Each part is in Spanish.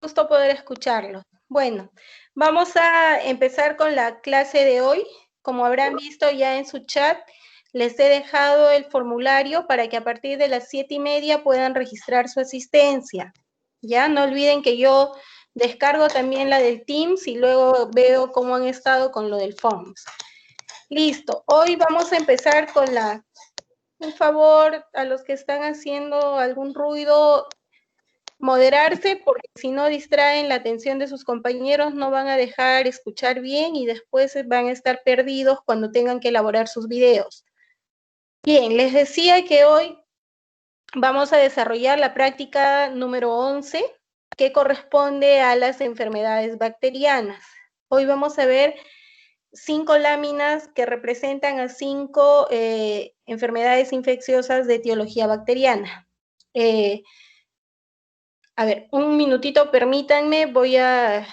gusto poder escucharlo. Bueno, vamos a empezar con la clase de hoy. Como habrán visto ya en su chat, les he dejado el formulario para que a partir de las 7:30 puedan registrar su asistencia. Ya, no olviden que yo descargo también la del Teams y luego veo cómo han estado con lo del Forms. Listo, hoy vamos a empezar con la... Un favor a los que están haciendo algún ruido, moderarse, porque si no distraen la atención de sus compañeros, no van a dejar escuchar bien y después van a estar perdidos cuando tengan que elaborar sus videos. Bien, les decía que hoy vamos a desarrollar la práctica número 11, que corresponde a las enfermedades bacterianas. Hoy vamos a ver 5 láminas que representan a 5 enfermedades infecciosas de etiología bacteriana. A ver, un minutito, permítanme, voy a...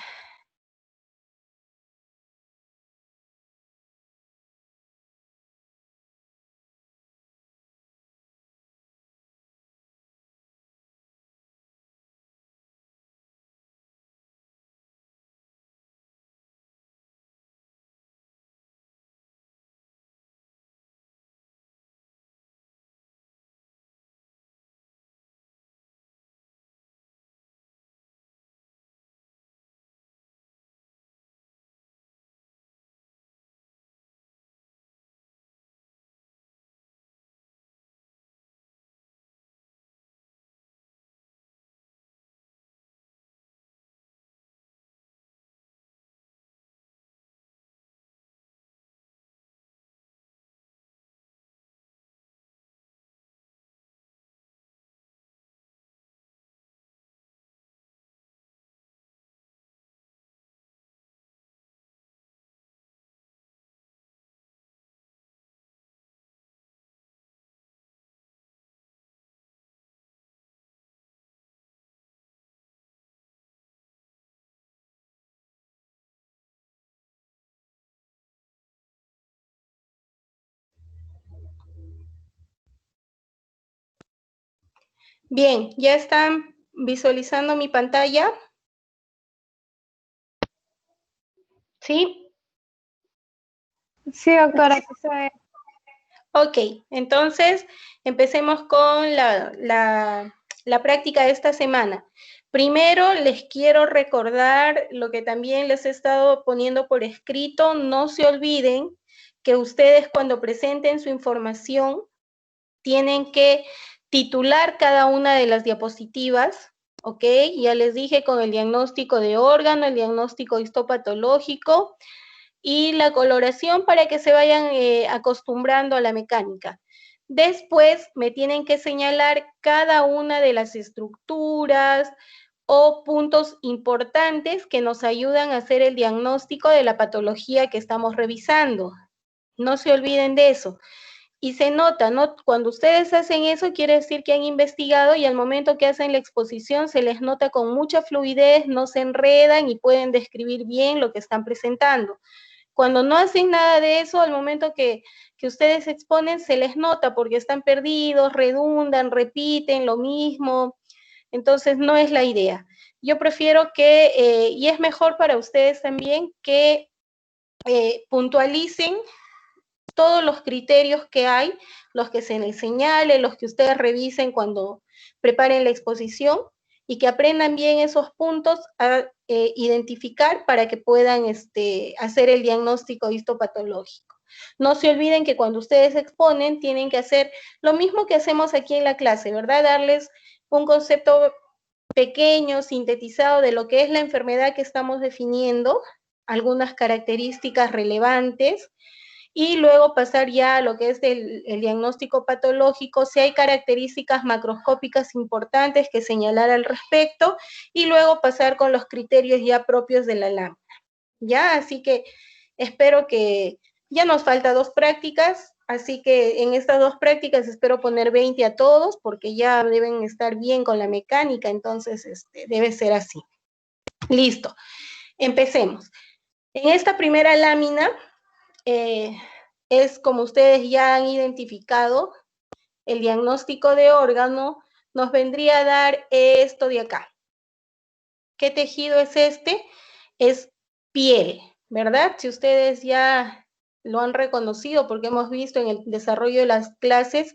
Bien, ¿ya están visualizando mi pantalla? ¿Sí? Sí, doctora, aquí se ve. Ok, entonces empecemos con la práctica de esta semana. Primero les quiero recordar lo que también les he estado poniendo por escrito. No se olviden que ustedes, cuando presenten su información, tienen que titular cada una de las diapositivas, ¿ok? Ya les dije, con el diagnóstico de órgano, el diagnóstico histopatológico y la coloración, para que se vayan acostumbrando a la mecánica. Después me tienen que señalar cada una de las estructuras o puntos importantes que nos ayudan a hacer el diagnóstico de la patología que estamos revisando. No se olviden de eso. Y se nota, ¿no? Cuando ustedes hacen eso, quiere decir que han investigado, y al momento que hacen la exposición se les nota con mucha fluidez, no se enredan y pueden describir bien lo que están presentando. Cuando no hacen nada de eso, al momento que ustedes exponen, se les nota porque están perdidos, redundan, repiten lo mismo. Entonces, no es la idea. Yo prefiero que, y es mejor para ustedes también, que puntualicen todos los criterios que hay, los que se les señale, los que ustedes revisen cuando preparen la exposición, y que aprendan bien esos puntos a identificar para que puedan hacer el diagnóstico histopatológico. No se olviden que cuando ustedes exponen tienen que hacer lo mismo que hacemos aquí en la clase, ¿verdad? Darles un concepto pequeño, sintetizado de lo que es la enfermedad que estamos definiendo, algunas características relevantes, y luego pasar ya a lo que es el diagnóstico patológico, si hay características macroscópicas importantes que señalar al respecto, y luego pasar con los criterios ya propios de la lámina. ¿Ya? Así que espero que ya nos falta 2 prácticas, así que en estas 2 prácticas espero poner 20 a todos, porque ya deben estar bien con la mecánica, entonces debe ser así. Listo, empecemos. En esta primera lámina, es como ustedes ya han identificado, el diagnóstico de órgano nos vendría a dar esto de acá. ¿Qué tejido es este? Es piel, ¿verdad? Si ustedes ya lo han reconocido, porque hemos visto en el desarrollo de las clases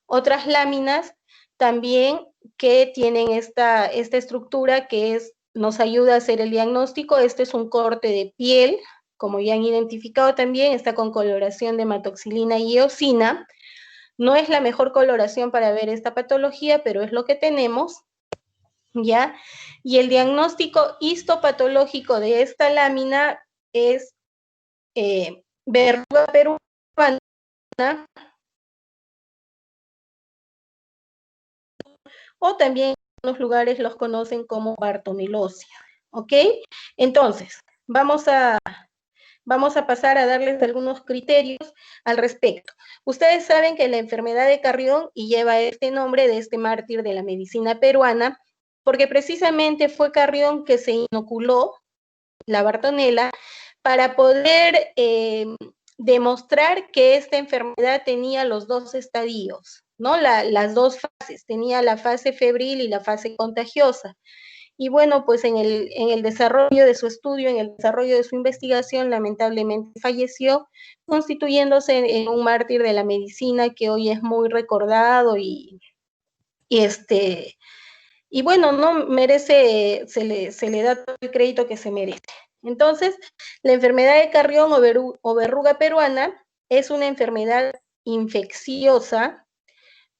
otras láminas también que tienen esta estructura que nos ayuda a hacer el diagnóstico. Este es un corte de piel, como ya han identificado también, está con coloración de hematoxilina y eosina. No es la mejor coloración para ver esta patología, pero es lo que tenemos, ¿ya? Y el diagnóstico histopatológico de esta lámina es verruga peruana, o también en algunos lugares los conocen como bartonellosia, ¿ok? Entonces, vamos a pasar a darles algunos criterios al respecto. Ustedes saben que la enfermedad de Carrión, y lleva este nombre de este mártir de la medicina peruana, porque precisamente fue Carrión que se inoculó la Bartonella para poder demostrar que esta enfermedad tenía los dos estadios, ¿no? Las dos fases, tenía la fase febril y la fase contagiosa. Y bueno, pues en el desarrollo de su estudio, en el desarrollo de su investigación, lamentablemente falleció, constituyéndose en un mártir de la medicina que hoy es muy recordado y bueno, no merece, se le da todo el crédito que se merece. Entonces, la enfermedad de Carrión o verruga peruana es una enfermedad infecciosa,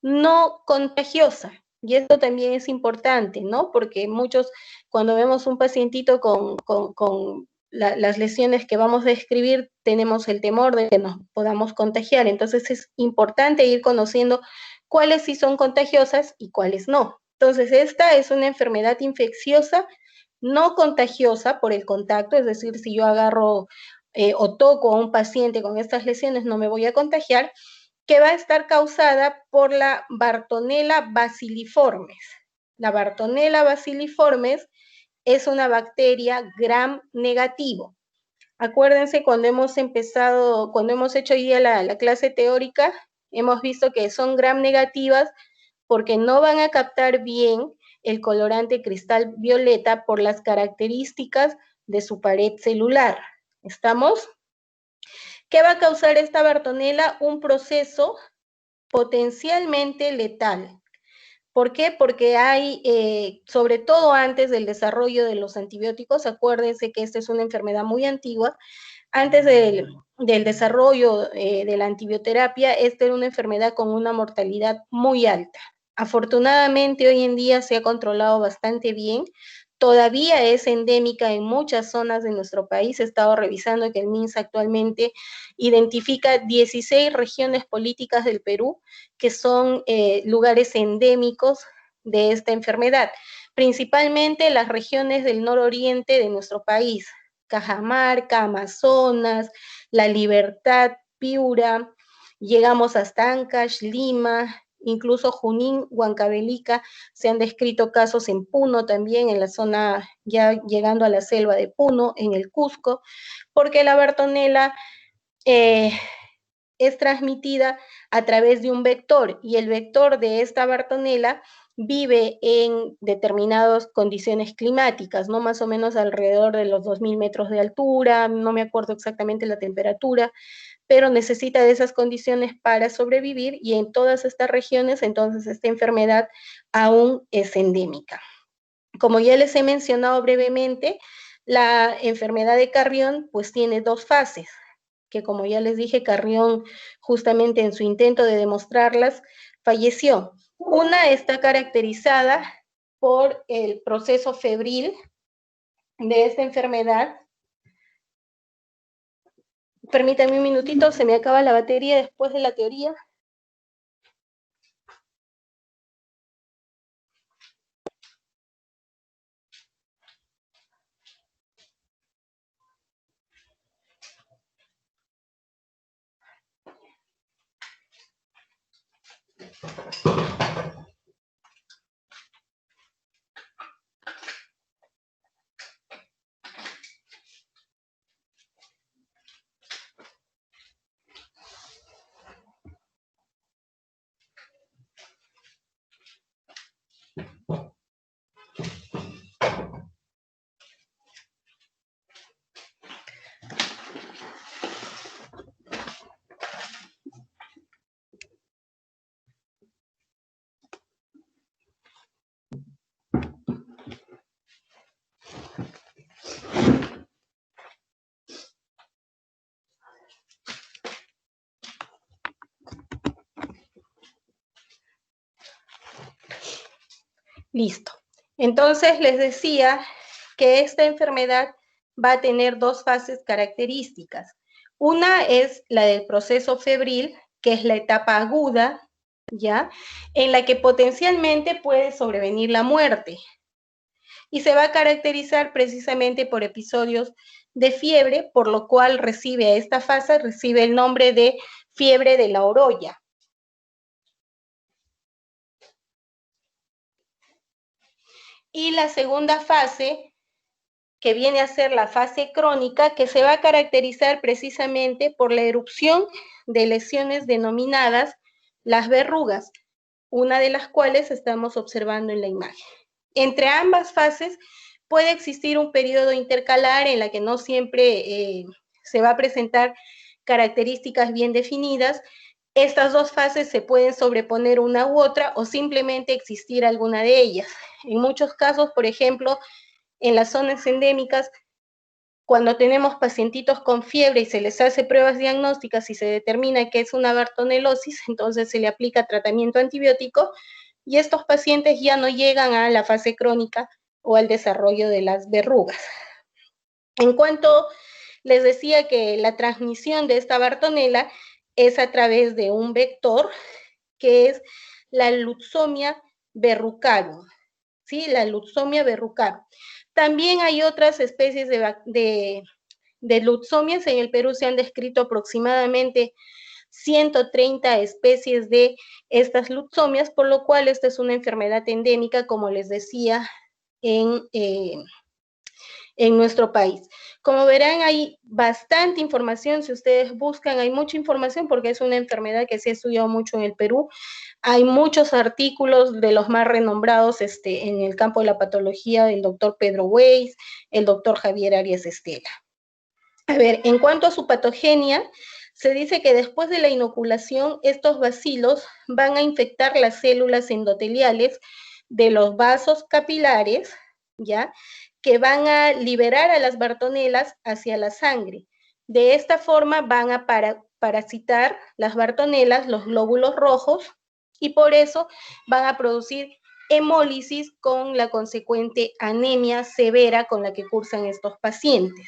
no contagiosa. Y esto también es importante, ¿no? Porque muchos, cuando vemos un pacientito con las lesiones que vamos a describir, tenemos el temor de que nos podamos contagiar. Entonces es importante ir conociendo cuáles sí son contagiosas y cuáles no. Entonces, esta es una enfermedad infecciosa no contagiosa por el contacto, es decir, si yo agarro o toco a un paciente con estas lesiones, no me voy a contagiar, que va a estar causada por la Bartonella bacilliformes. La Bartonella bacilliformes es una bacteria gram negativo. Acuérdense cuando hemos empezado, cuando hemos hecho hoy día la clase teórica, hemos visto que son gram negativas porque no van a captar bien el colorante cristal violeta por las características de su pared celular. ¿Estamos? ¿Qué va a causar esta Bartonella? Un proceso potencialmente letal. ¿Por qué? Porque hay, sobre todo antes del desarrollo de los antibióticos, acuérdense que esta es una enfermedad muy antigua, antes del desarrollo de la antibioterapia, esta era una enfermedad con una mortalidad muy alta. Afortunadamente, hoy en día se ha controlado bastante bien. Todavía es endémica en muchas zonas de nuestro país. He estado revisando que el MINSA actualmente identifica 16 regiones políticas del Perú que son lugares endémicos de esta enfermedad, principalmente las regiones del nororiente de nuestro país, Cajamarca, Amazonas, La Libertad, Piura, llegamos hasta Ancash, Lima, incluso Junín, Huancavelica, se han descrito casos en Puno también, en la zona ya llegando a la selva de Puno, en el Cusco, porque la Bartonella es transmitida a través de un vector y el vector de esta Bartonella vive en determinadas condiciones climáticas, ¿no? Más o menos alrededor de los 2000 metros de altura, no me acuerdo exactamente la temperatura, pero necesita de esas condiciones para sobrevivir y en todas estas regiones, entonces esta enfermedad aún es endémica. Como ya les he mencionado brevemente, la enfermedad de Carrión pues tiene dos fases, que como ya les dije, Carrión justamente en su intento de demostrarlas falleció. Una está caracterizada por el proceso febril de esta enfermedad. Permítanme un minutito, se me acaba la batería después de la teoría. Listo. Entonces les decía que esta enfermedad va a tener dos fases características. Una es la del proceso febril, que es la etapa aguda, ¿ya? En la que potencialmente puede sobrevenir la muerte. Y se va a caracterizar precisamente por episodios de fiebre, por lo cual esta fase recibe el nombre de fiebre de la orolla. Y la segunda fase, que viene a ser la fase crónica, que se va a caracterizar precisamente por la erupción de lesiones denominadas las verrugas, una de las cuales estamos observando en la imagen. Entre ambas fases puede existir un periodo intercalar en la que no siempre se va a presentar características bien definidas. Estas dos fases se pueden sobreponer una u otra o simplemente existir alguna de ellas. En muchos casos, por ejemplo, en las zonas endémicas, cuando tenemos pacientitos con fiebre y se les hace pruebas diagnósticas y se determina que es una bartonelosis, entonces se le aplica tratamiento antibiótico y estos pacientes ya no llegan a la fase crónica o al desarrollo de las verrugas. En cuanto les decía que la transmisión de esta bartonela es a través de un vector que es la Lutzomia verrucarum, ¿sí? La Lutzomia verrucarum. También hay otras especies de Lutzomias. En el Perú se han descrito aproximadamente 130 especies de estas Lutzomias, por lo cual esta es una enfermedad endémica, como les decía, en nuestro país. Como verán, hay bastante información. Si ustedes buscan, hay mucha información porque es una enfermedad que se ha estudiado mucho en el Perú. Hay muchos artículos de los más renombrados en el campo de la patología del doctor Pedro Weiss, el doctor Javier Arias Estela. A ver, en cuanto a su patogenia, se dice que después de la inoculación, estos bacilos van a infectar las células endoteliales de los vasos capilares, ¿ya? Que van a liberar a las bartonelas hacia la sangre. De esta forma van a parasitar las bartonelas, los glóbulos rojos, y por eso van a producir hemólisis con la consecuente anemia severa con la que cursan estos pacientes.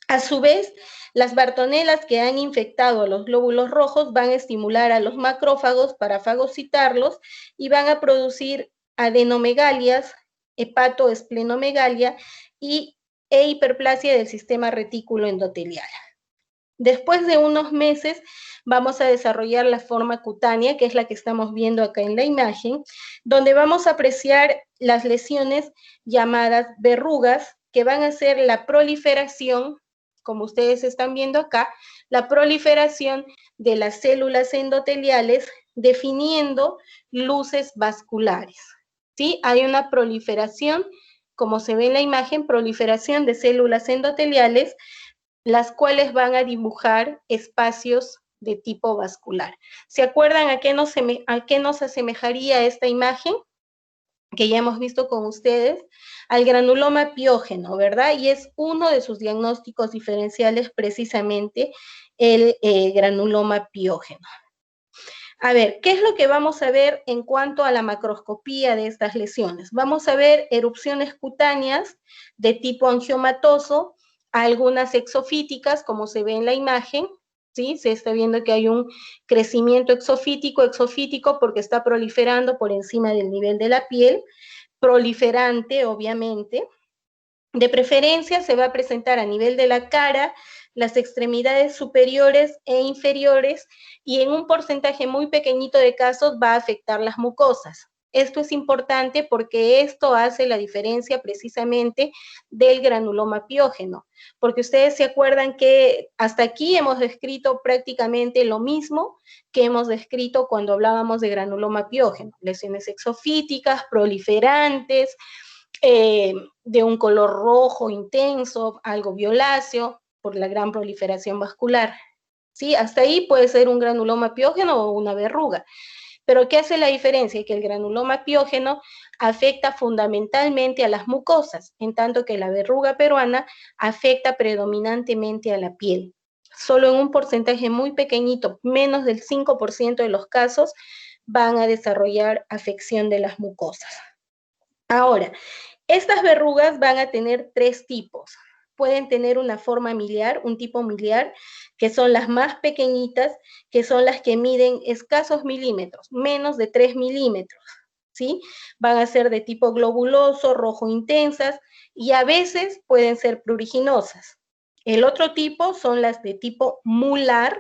A su vez, las bartonelas que han infectado a los glóbulos rojos van a estimular a los macrófagos para fagocitarlos y van a producir adenomegalias, hepatoesplenomegalia e hiperplasia del sistema retículo endotelial. Después de unos meses vamos a desarrollar la forma cutánea, que es la que estamos viendo acá en la imagen, donde vamos a apreciar las lesiones llamadas verrugas, que van a ser la proliferación, como ustedes están viendo acá, la proliferación de las células endoteliales definiendo luces vasculares, ¿sí? Hay una proliferación, como se ve en la imagen, proliferación de células endoteliales, las cuales van a dibujar espacios de tipo vascular. ¿Se acuerdan a qué nos asemejaría esta imagen? Que ya hemos visto con ustedes, al granuloma piógeno, ¿verdad? Y es uno de sus diagnósticos diferenciales precisamente el granuloma piógeno. A ver, ¿qué es lo que vamos a ver en cuanto a la macroscopía de estas lesiones? Vamos a ver erupciones cutáneas de tipo angiomatoso, algunas exofíticas, como se ve en la imagen, ¿sí? Se está viendo que hay un crecimiento exofítico porque está proliferando por encima del nivel de la piel, proliferante, obviamente. De preferencia se va a presentar a nivel de la cara, las extremidades superiores e inferiores, y en un porcentaje muy pequeñito de casos va a afectar las mucosas. Esto es importante porque esto hace la diferencia precisamente del granuloma piógeno, porque ustedes se acuerdan que hasta aquí hemos descrito prácticamente lo mismo que hemos descrito cuando hablábamos de granuloma piógeno, lesiones exofíticas, proliferantes, de un color rojo intenso, algo violáceo, por la gran proliferación vascular. ¿Sí? Hasta ahí puede ser un granuloma piógeno o una verruga. Pero ¿qué hace la diferencia? Que el granuloma piógeno afecta fundamentalmente a las mucosas, en tanto que la verruga peruana afecta predominantemente a la piel. Solo en un porcentaje muy pequeñito, menos del 5% de los casos, van a desarrollar afección de las mucosas. Ahora, estas verrugas van a tener tres tipos. Pueden tener una forma miliar, un tipo miliar, que son las más pequeñitas, que son las que miden escasos milímetros, menos de 3 milímetros, ¿sí? Van a ser de tipo globuloso, rojo intensas, y a veces pueden ser pruriginosas. El otro tipo son las de tipo mular,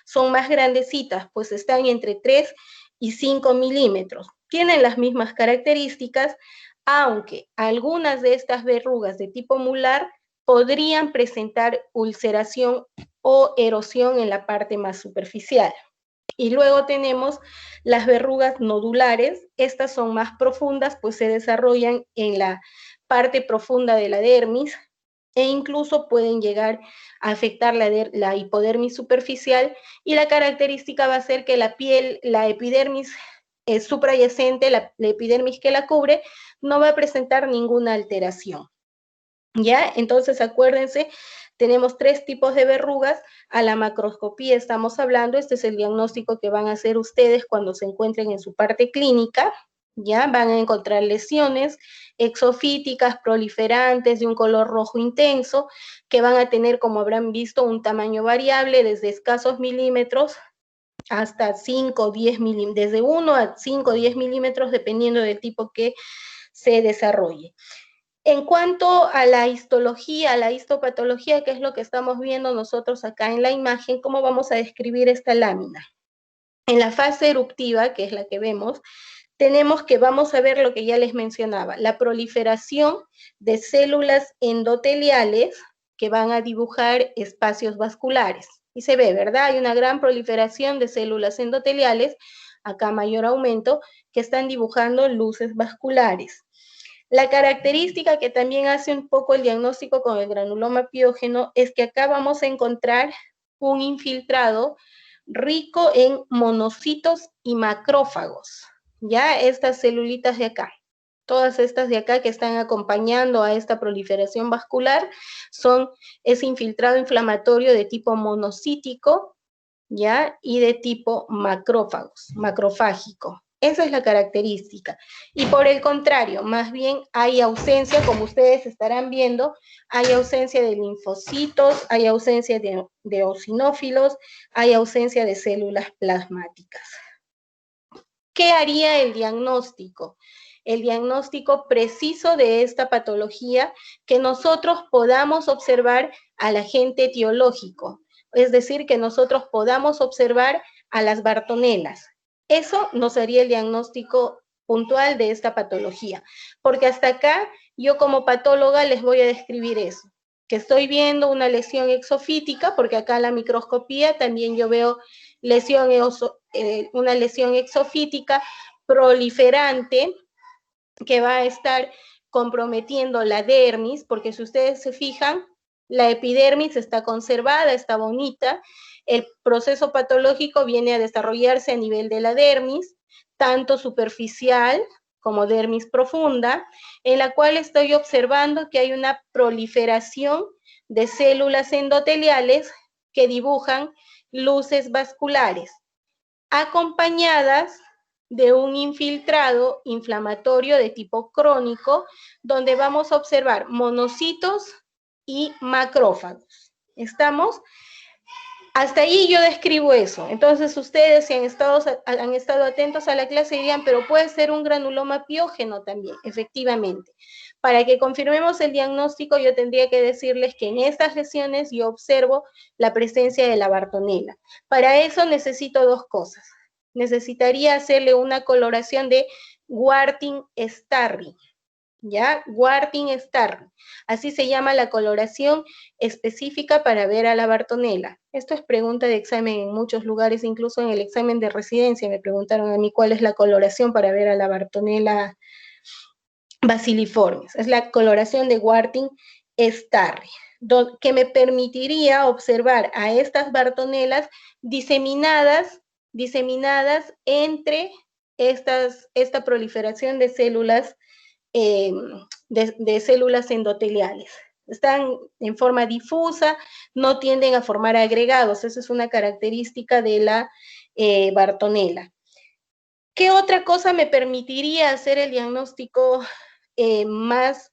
son más grandecitas, pues están entre 3 y 5 milímetros. Tienen las mismas características, aunque algunas de estas verrugas de tipo mular podrían presentar ulceración o erosión en la parte más superficial. Y luego tenemos las verrugas nodulares. Estas son más profundas, pues se desarrollan en la parte profunda de la dermis e incluso pueden llegar a afectar la hipodermis superficial, y la característica va a ser que la piel, la epidermis suprayacente, la epidermis que la cubre, no va a presentar ninguna alteración. ¿Ya? Entonces, acuérdense, tenemos tres tipos de verrugas. A la macroscopía estamos hablando, este es el diagnóstico que van a hacer ustedes cuando se encuentren en su parte clínica. ¿Ya? Van a encontrar lesiones exofíticas, proliferantes, de un color rojo intenso, que van a tener, como habrán visto, un tamaño variable desde escasos milímetros hasta 5 o 10 milímetros, desde 1 a 5 o 10 milímetros, dependiendo del tipo que se desarrolle. En cuanto a la histología, a la histopatología, que es lo que estamos viendo nosotros acá en la imagen, ¿cómo vamos a describir esta lámina? En la fase eruptiva, que es la que vemos, tenemos que vamos a ver lo que ya les mencionaba, la proliferación de células endoteliales que van a dibujar espacios vasculares. Y se ve, ¿verdad? Hay una gran proliferación de células endoteliales, acá mayor aumento, que están dibujando luces vasculares. La característica que también hace un poco el diagnóstico con el granuloma piógeno es que acá vamos a encontrar un infiltrado rico en monocitos y macrófagos, ¿ya? Estas celulitas de acá, todas estas de acá que están acompañando a esta proliferación vascular, son ese infiltrado inflamatorio de tipo monocítico, ¿ya? Y de tipo macrofágico. Esa es la característica. Y por el contrario, más bien hay ausencia, como ustedes estarán viendo, hay ausencia de linfocitos, hay ausencia de eosinófilos, hay ausencia de células plasmáticas. ¿Qué haría el diagnóstico? El diagnóstico preciso de esta patología, que nosotros podamos observar al agente etiológico, es decir, que nosotros podamos observar a las bartonelas. Eso nos haría el diagnóstico puntual de esta patología, porque hasta acá yo como patóloga les voy a describir eso, que estoy viendo una lesión exofítica, porque acá en la microscopía también yo veo una lesión exofítica proliferante que va a estar comprometiendo la dermis, porque si ustedes se fijan, la epidermis está conservada, está bonita, el proceso patológico viene a desarrollarse a nivel de la dermis, tanto superficial como dermis profunda, en la cual estoy observando que hay una proliferación de células endoteliales que dibujan luces vasculares, acompañadas de un infiltrado inflamatorio de tipo crónico, donde vamos a observar monocitos y macrófagos. ¿Estamos? Hasta ahí yo describo eso. Entonces ustedes, si han estado atentos a la clase, dirían, pero puede ser un granuloma piógeno también, efectivamente. Para que confirmemos el diagnóstico, yo tendría que decirles que en estas lesiones yo observo la presencia de la bartonela. Para eso necesito dos cosas. Necesitaría hacerle una coloración de Wartin-Starry, ¿ya? Wartin-Starry. Así se llama la coloración específica para ver a la bartonela. Esto es pregunta de examen en muchos lugares, incluso en el examen de residencia me preguntaron a mí cuál es la coloración para ver a la bartonela basiliformis. Es la coloración de Wartin-Starry, que me permitiría observar a estas bartonelas diseminadas entre esta proliferación de células de células endoteliales. Están en forma difusa, no tienden a formar agregados. Esa es una característica de la bartonela. ¿Qué otra cosa me permitiría hacer el diagnóstico más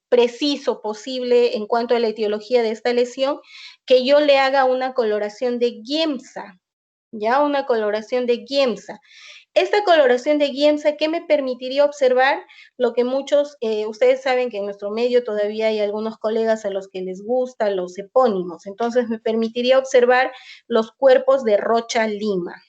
preciso posible en cuanto a la etiología de esta lesión? Que yo le haga una coloración de Giemsa, ¿ya? Una coloración de Giemsa. Esta coloración de Giemsa, ¿qué me permitiría observar? Lo que muchos, ustedes saben que en nuestro medio todavía hay algunos colegas a los que les gustan los epónimos, entonces me permitiría observar los cuerpos de Rocha Lima.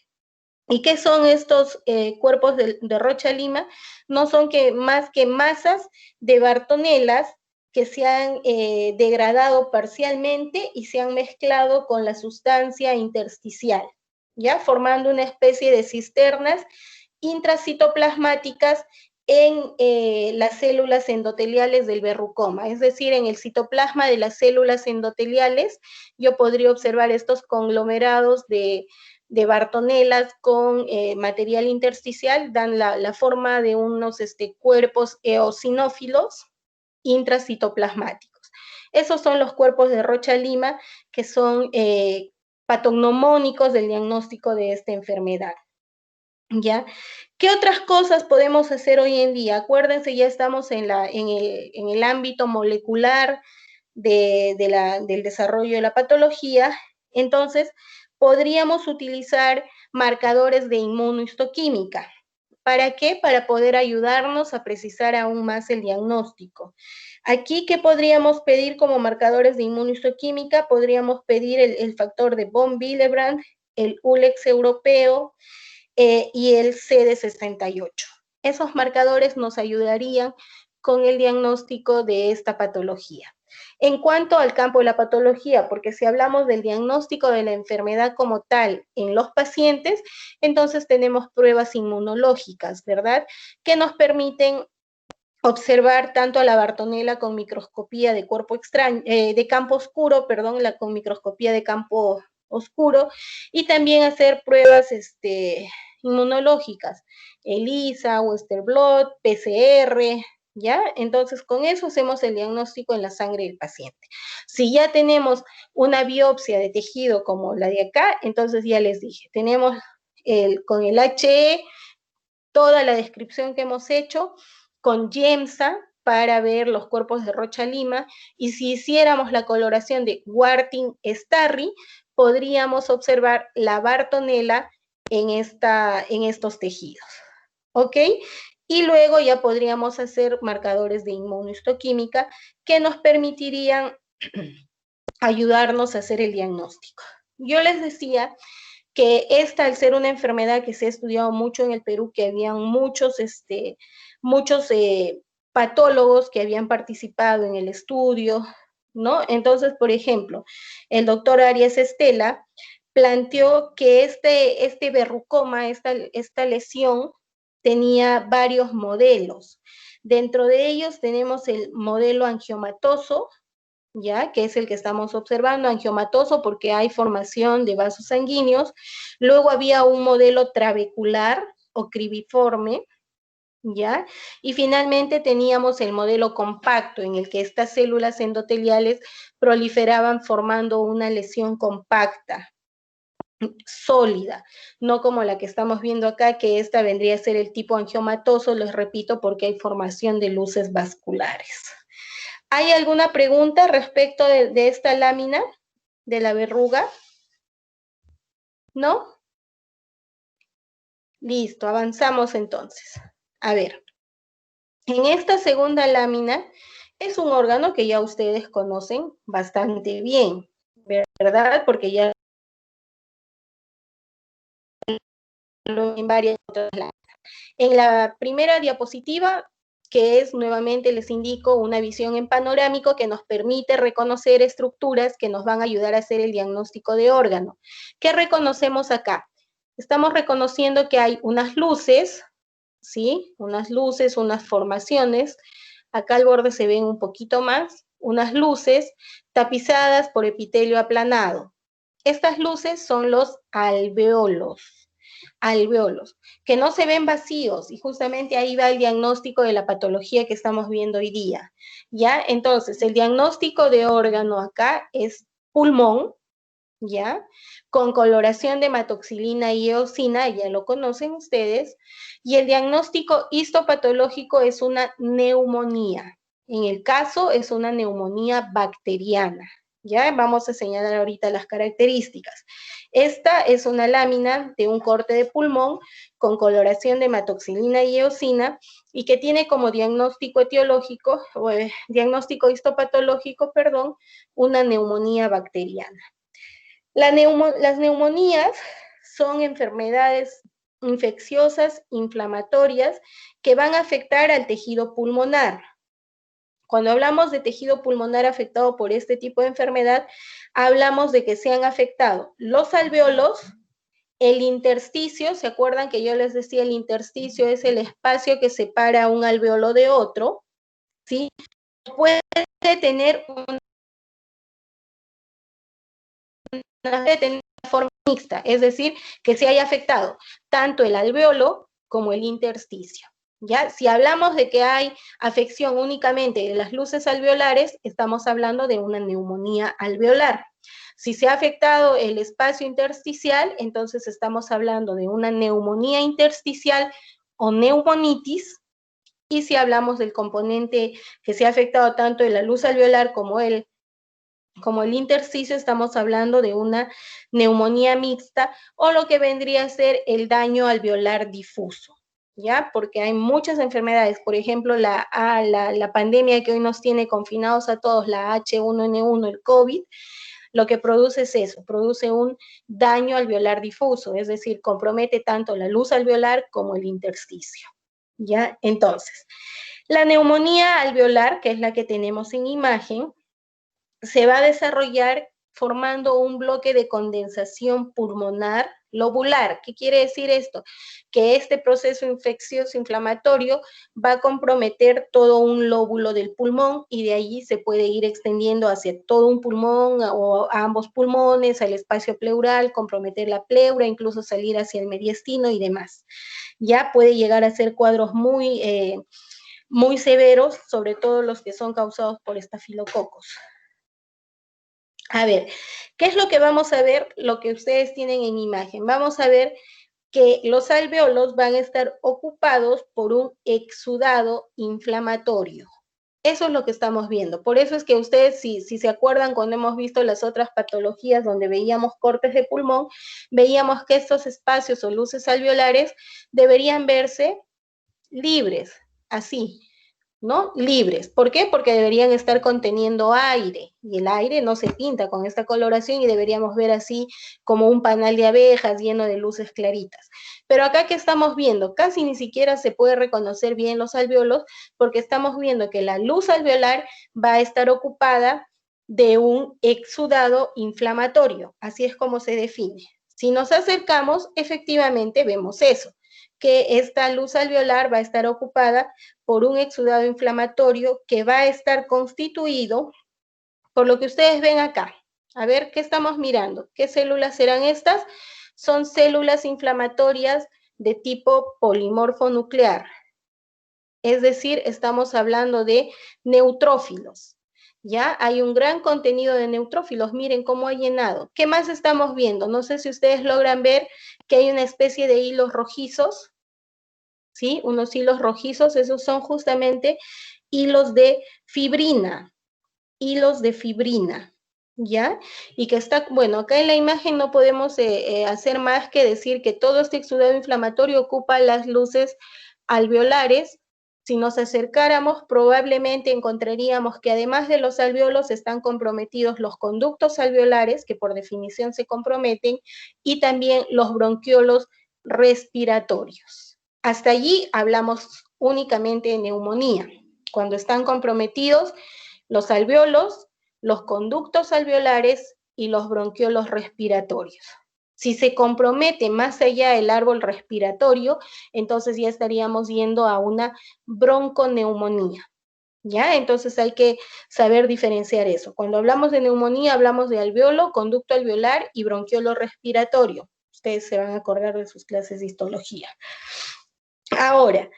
¿Y qué son estos cuerpos de Rocha Lima? No son más que masas de bartonelas que se han degradado parcialmente y se han mezclado con la sustancia intersticial, ¿ya? Formando una especie de cisternas intracitoplasmáticas en las células endoteliales del verrucoma, es decir, en el citoplasma de las células endoteliales, yo podría observar estos conglomerados de bartonelas con material intersticial, dan la forma de unos cuerpos eosinófilos intracitoplasmáticos. Esos son los cuerpos de Rocha Lima que son patognomónicos del diagnóstico de esta enfermedad. ¿Ya? ¿Qué otras cosas podemos hacer hoy en día? Acuérdense, ya estamos en el ámbito molecular del desarrollo de la patología, entonces podríamos utilizar marcadores de inmunohistoquímica. ¿Para qué? Para poder ayudarnos a precisar aún más el diagnóstico. Aquí, ¿qué podríamos pedir como marcadores de inmunohistoquímica? Podríamos pedir el factor de von Willebrand, el ULEX europeo, y el CD68. Esos marcadores nos ayudarían con el diagnóstico de esta patología. En cuanto al campo de la patología, porque si hablamos del diagnóstico de la enfermedad como tal en los pacientes, entonces tenemos pruebas inmunológicas, ¿verdad? Que nos permiten observar tanto a la bartonela con microscopía de cuerpo extraño, de campo oscuro, perdón, con microscopía de campo oscuro, y también hacer pruebas inmunológicas, ELISA, Western blot, PCR, ¿ya? Entonces, con eso hacemos el diagnóstico en la sangre del paciente. Si ya tenemos una biopsia de tejido como la de acá, entonces ya les dije, tenemos con el HE toda la descripción que hemos hecho, con Giemsa para ver los cuerpos de Rocha Lima, y si hiciéramos la coloración de Wartin-Starry, podríamos observar la bartonela en estos tejidos, ¿ok? Y luego ya podríamos hacer marcadores de inmunohistoquímica que nos permitirían ayudarnos a hacer el diagnóstico. Yo les decía que esta, al ser una enfermedad que se ha estudiado mucho en el Perú, que habían muchos patólogos que habían participado en el estudio, ¿no? Entonces, por ejemplo, el doctor Arias Estela planteó que este verrucoma, esta lesión, tenía varios modelos. Dentro de ellos tenemos el modelo angiomatoso, ¿ya? Que es el que estamos observando, angiomatoso, porque hay formación de vasos sanguíneos. Luego había un modelo trabecular o cribiforme, ¿ya? Y finalmente teníamos el modelo compacto, en el que estas células endoteliales proliferaban formando una lesión compacta, sólida, no como la que estamos viendo acá, que esta vendría a ser el tipo angiomatoso, les repito, porque hay formación de luces vasculares. ¿Hay alguna pregunta respecto de esta lámina de la verruga? ¿No? Listo, avanzamos entonces. A ver, en esta segunda lámina es un órgano que ya ustedes conocen bastante bien, ¿verdad? Porque ya lo en varias otras láminas. En la primera diapositiva, que es, nuevamente les indico, una visión en panorámico que nos permite reconocer estructuras que nos van a ayudar a hacer el diagnóstico de órgano. ¿Qué reconocemos acá? Estamos reconociendo que hay unas luces, ¿sí? Unas luces, unas formaciones. Acá al borde se ven un poquito más, unas luces tapizadas por epitelio aplanado. Estas luces son los alveolos, que no se ven vacíos, y justamente ahí va el diagnóstico de la patología que estamos viendo hoy día, ¿ya? Entonces, el diagnóstico de órgano acá es pulmón, ¿ya? Con coloración de hematoxilina y eosina, ya lo conocen ustedes, y el diagnóstico histopatológico es una neumonía. En el caso es una neumonía bacteriana, ¿ya? Vamos a señalar ahorita las características. Esta es una lámina de un corte de pulmón con coloración de hematoxilina y eosina y que tiene como diagnóstico etiológico, diagnóstico histopatológico, perdón, una neumonía bacteriana. Las neumonías son enfermedades infecciosas, inflamatorias, que van a afectar al tejido pulmonar. Cuando hablamos de tejido pulmonar afectado por este tipo de enfermedad, hablamos de que se han afectado los alveolos, el intersticio. ¿Se acuerdan que yo les decía el intersticio es el espacio que separa un alveolo de otro? ¿Sí? Puede tener una forma mixta, es decir, que se haya afectado tanto el alveolo como el intersticio. ¿Ya? Si hablamos de que hay afección únicamente de las luces alveolares, estamos hablando de una neumonía alveolar. Si se ha afectado el espacio intersticial, entonces estamos hablando de una neumonía intersticial o neumonitis. Y si hablamos del componente que se ha afectado tanto de la luz alveolar como el intersticio, estamos hablando de una neumonía mixta o lo que vendría a ser el daño alveolar difuso, ¿ya? Porque hay muchas enfermedades, por ejemplo, la pandemia que hoy nos tiene confinados a todos, la H1N1, el COVID, lo que produce es eso, produce un daño alveolar difuso, es decir, compromete tanto la luz alveolar como el intersticio, ¿ya? Entonces, la neumonía alveolar, que es la que tenemos en imagen, se va a desarrollar formando un bloque de condensación pulmonar lobular. ¿Qué quiere decir esto? Que este proceso infeccioso inflamatorio va a comprometer todo un lóbulo del pulmón y de allí se puede ir extendiendo hacia todo un pulmón o a ambos pulmones, al espacio pleural, comprometer la pleura, incluso salir hacia el mediastino y demás. Ya puede llegar a ser cuadros muy severos, sobre todo los que son causados por estafilococos. A ver, ¿qué es lo que vamos a ver? Lo que ustedes tienen en imagen. Vamos a ver que los alveolos van a estar ocupados por un exudado inflamatorio. Eso es lo que estamos viendo. Por eso es que ustedes, si se acuerdan, cuando hemos visto las otras patologías donde veíamos cortes de pulmón, veíamos que estos espacios o luces alveolares deberían verse libres, así, ¿no? Libres. ¿Por qué? Porque deberían estar conteniendo aire, y el aire no se pinta con esta coloración y deberíamos ver así como un panal de abejas lleno de luces claritas. Pero acá, ¿qué estamos viendo? Casi ni siquiera se puede reconocer bien los alveolos porque estamos viendo que la luz alveolar va a estar ocupada de un exudado inflamatorio. Así es como se define. Si nos acercamos, efectivamente vemos eso, que esta luz alveolar va a estar ocupada por un exudado inflamatorio que va a estar constituido por lo que ustedes ven acá. A ver, ¿qué estamos mirando? ¿Qué células serán estas? Son células inflamatorias de tipo polimorfo nuclear. Es decir, estamos hablando de neutrófilos. ¿Ya? Hay un gran contenido de neutrófilos. Miren cómo ha llenado. ¿Qué más estamos viendo? No sé si ustedes logran ver que hay una especie de hilos rojizos. ¿Sí? Unos hilos rojizos, esos son justamente hilos de fibrina, ¿ya? Y que está, bueno, acá en la imagen no podemos hacer más que decir que todo este exudado inflamatorio ocupa las luces alveolares. Si nos acercáramos, probablemente encontraríamos que además de los alveolos están comprometidos los conductos alveolares, que por definición se comprometen, y también los bronquiolos respiratorios. Hasta allí hablamos únicamente de neumonía. Cuando están comprometidos los alveolos, los conductos alveolares y los bronquiolos respiratorios. Si se compromete más allá el árbol respiratorio, entonces ya estaríamos yendo a una bronconeumonía. ¿Ya? Entonces hay que saber diferenciar eso. Cuando hablamos de neumonía, hablamos de alveolo, conducto alveolar y bronquiolo respiratorio. Ustedes se van a acordar de sus clases de histología. Ahora,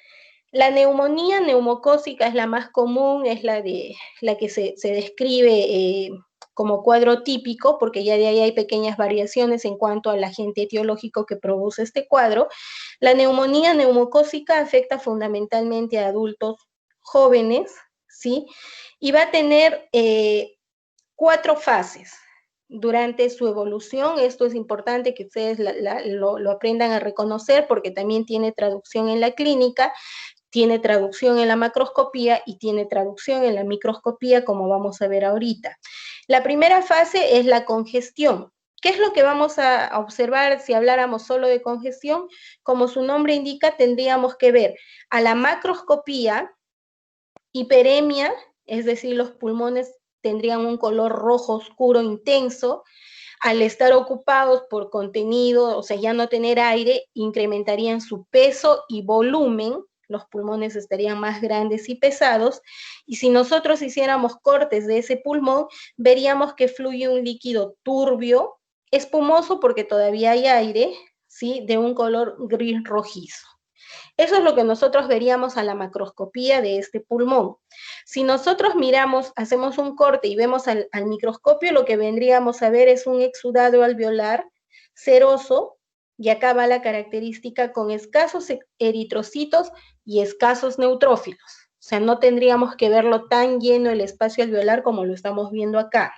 la neumonía neumocócica es la más común, es la que se describe como cuadro típico, porque ya de ahí hay pequeñas variaciones en cuanto al agente etiológico que produce este cuadro. La neumonía neumocócica afecta fundamentalmente a adultos jóvenes, ¿sí? Y va a tener 4 fases durante su evolución. Esto es importante que ustedes lo aprendan a reconocer porque también tiene traducción en la clínica, tiene traducción en la macroscopía y tiene traducción en la microscopía, como vamos a ver ahorita. La primera fase es la congestión. ¿Qué es lo que vamos a observar si habláramos solo de congestión? Como su nombre indica, tendríamos que ver a la macroscopía hiperemia, es decir, los pulmones tendrían un color rojo oscuro intenso. Al estar ocupados por contenido, o sea, ya no tener aire, incrementarían su peso y volumen, los pulmones estarían más grandes y pesados, y si nosotros hiciéramos cortes de ese pulmón, veríamos que fluye un líquido turbio, espumoso porque todavía hay aire, ¿sí? De un color gris rojizo. Eso es lo que nosotros veríamos a la macroscopía de este pulmón. Si nosotros miramos, hacemos un corte y vemos al microscopio, lo que vendríamos a ver es un exudado alveolar ceroso, y acá va la característica con escasos eritrocitos y escasos neutrófilos. O sea, no tendríamos que verlo tan lleno el espacio alveolar como lo estamos viendo acá,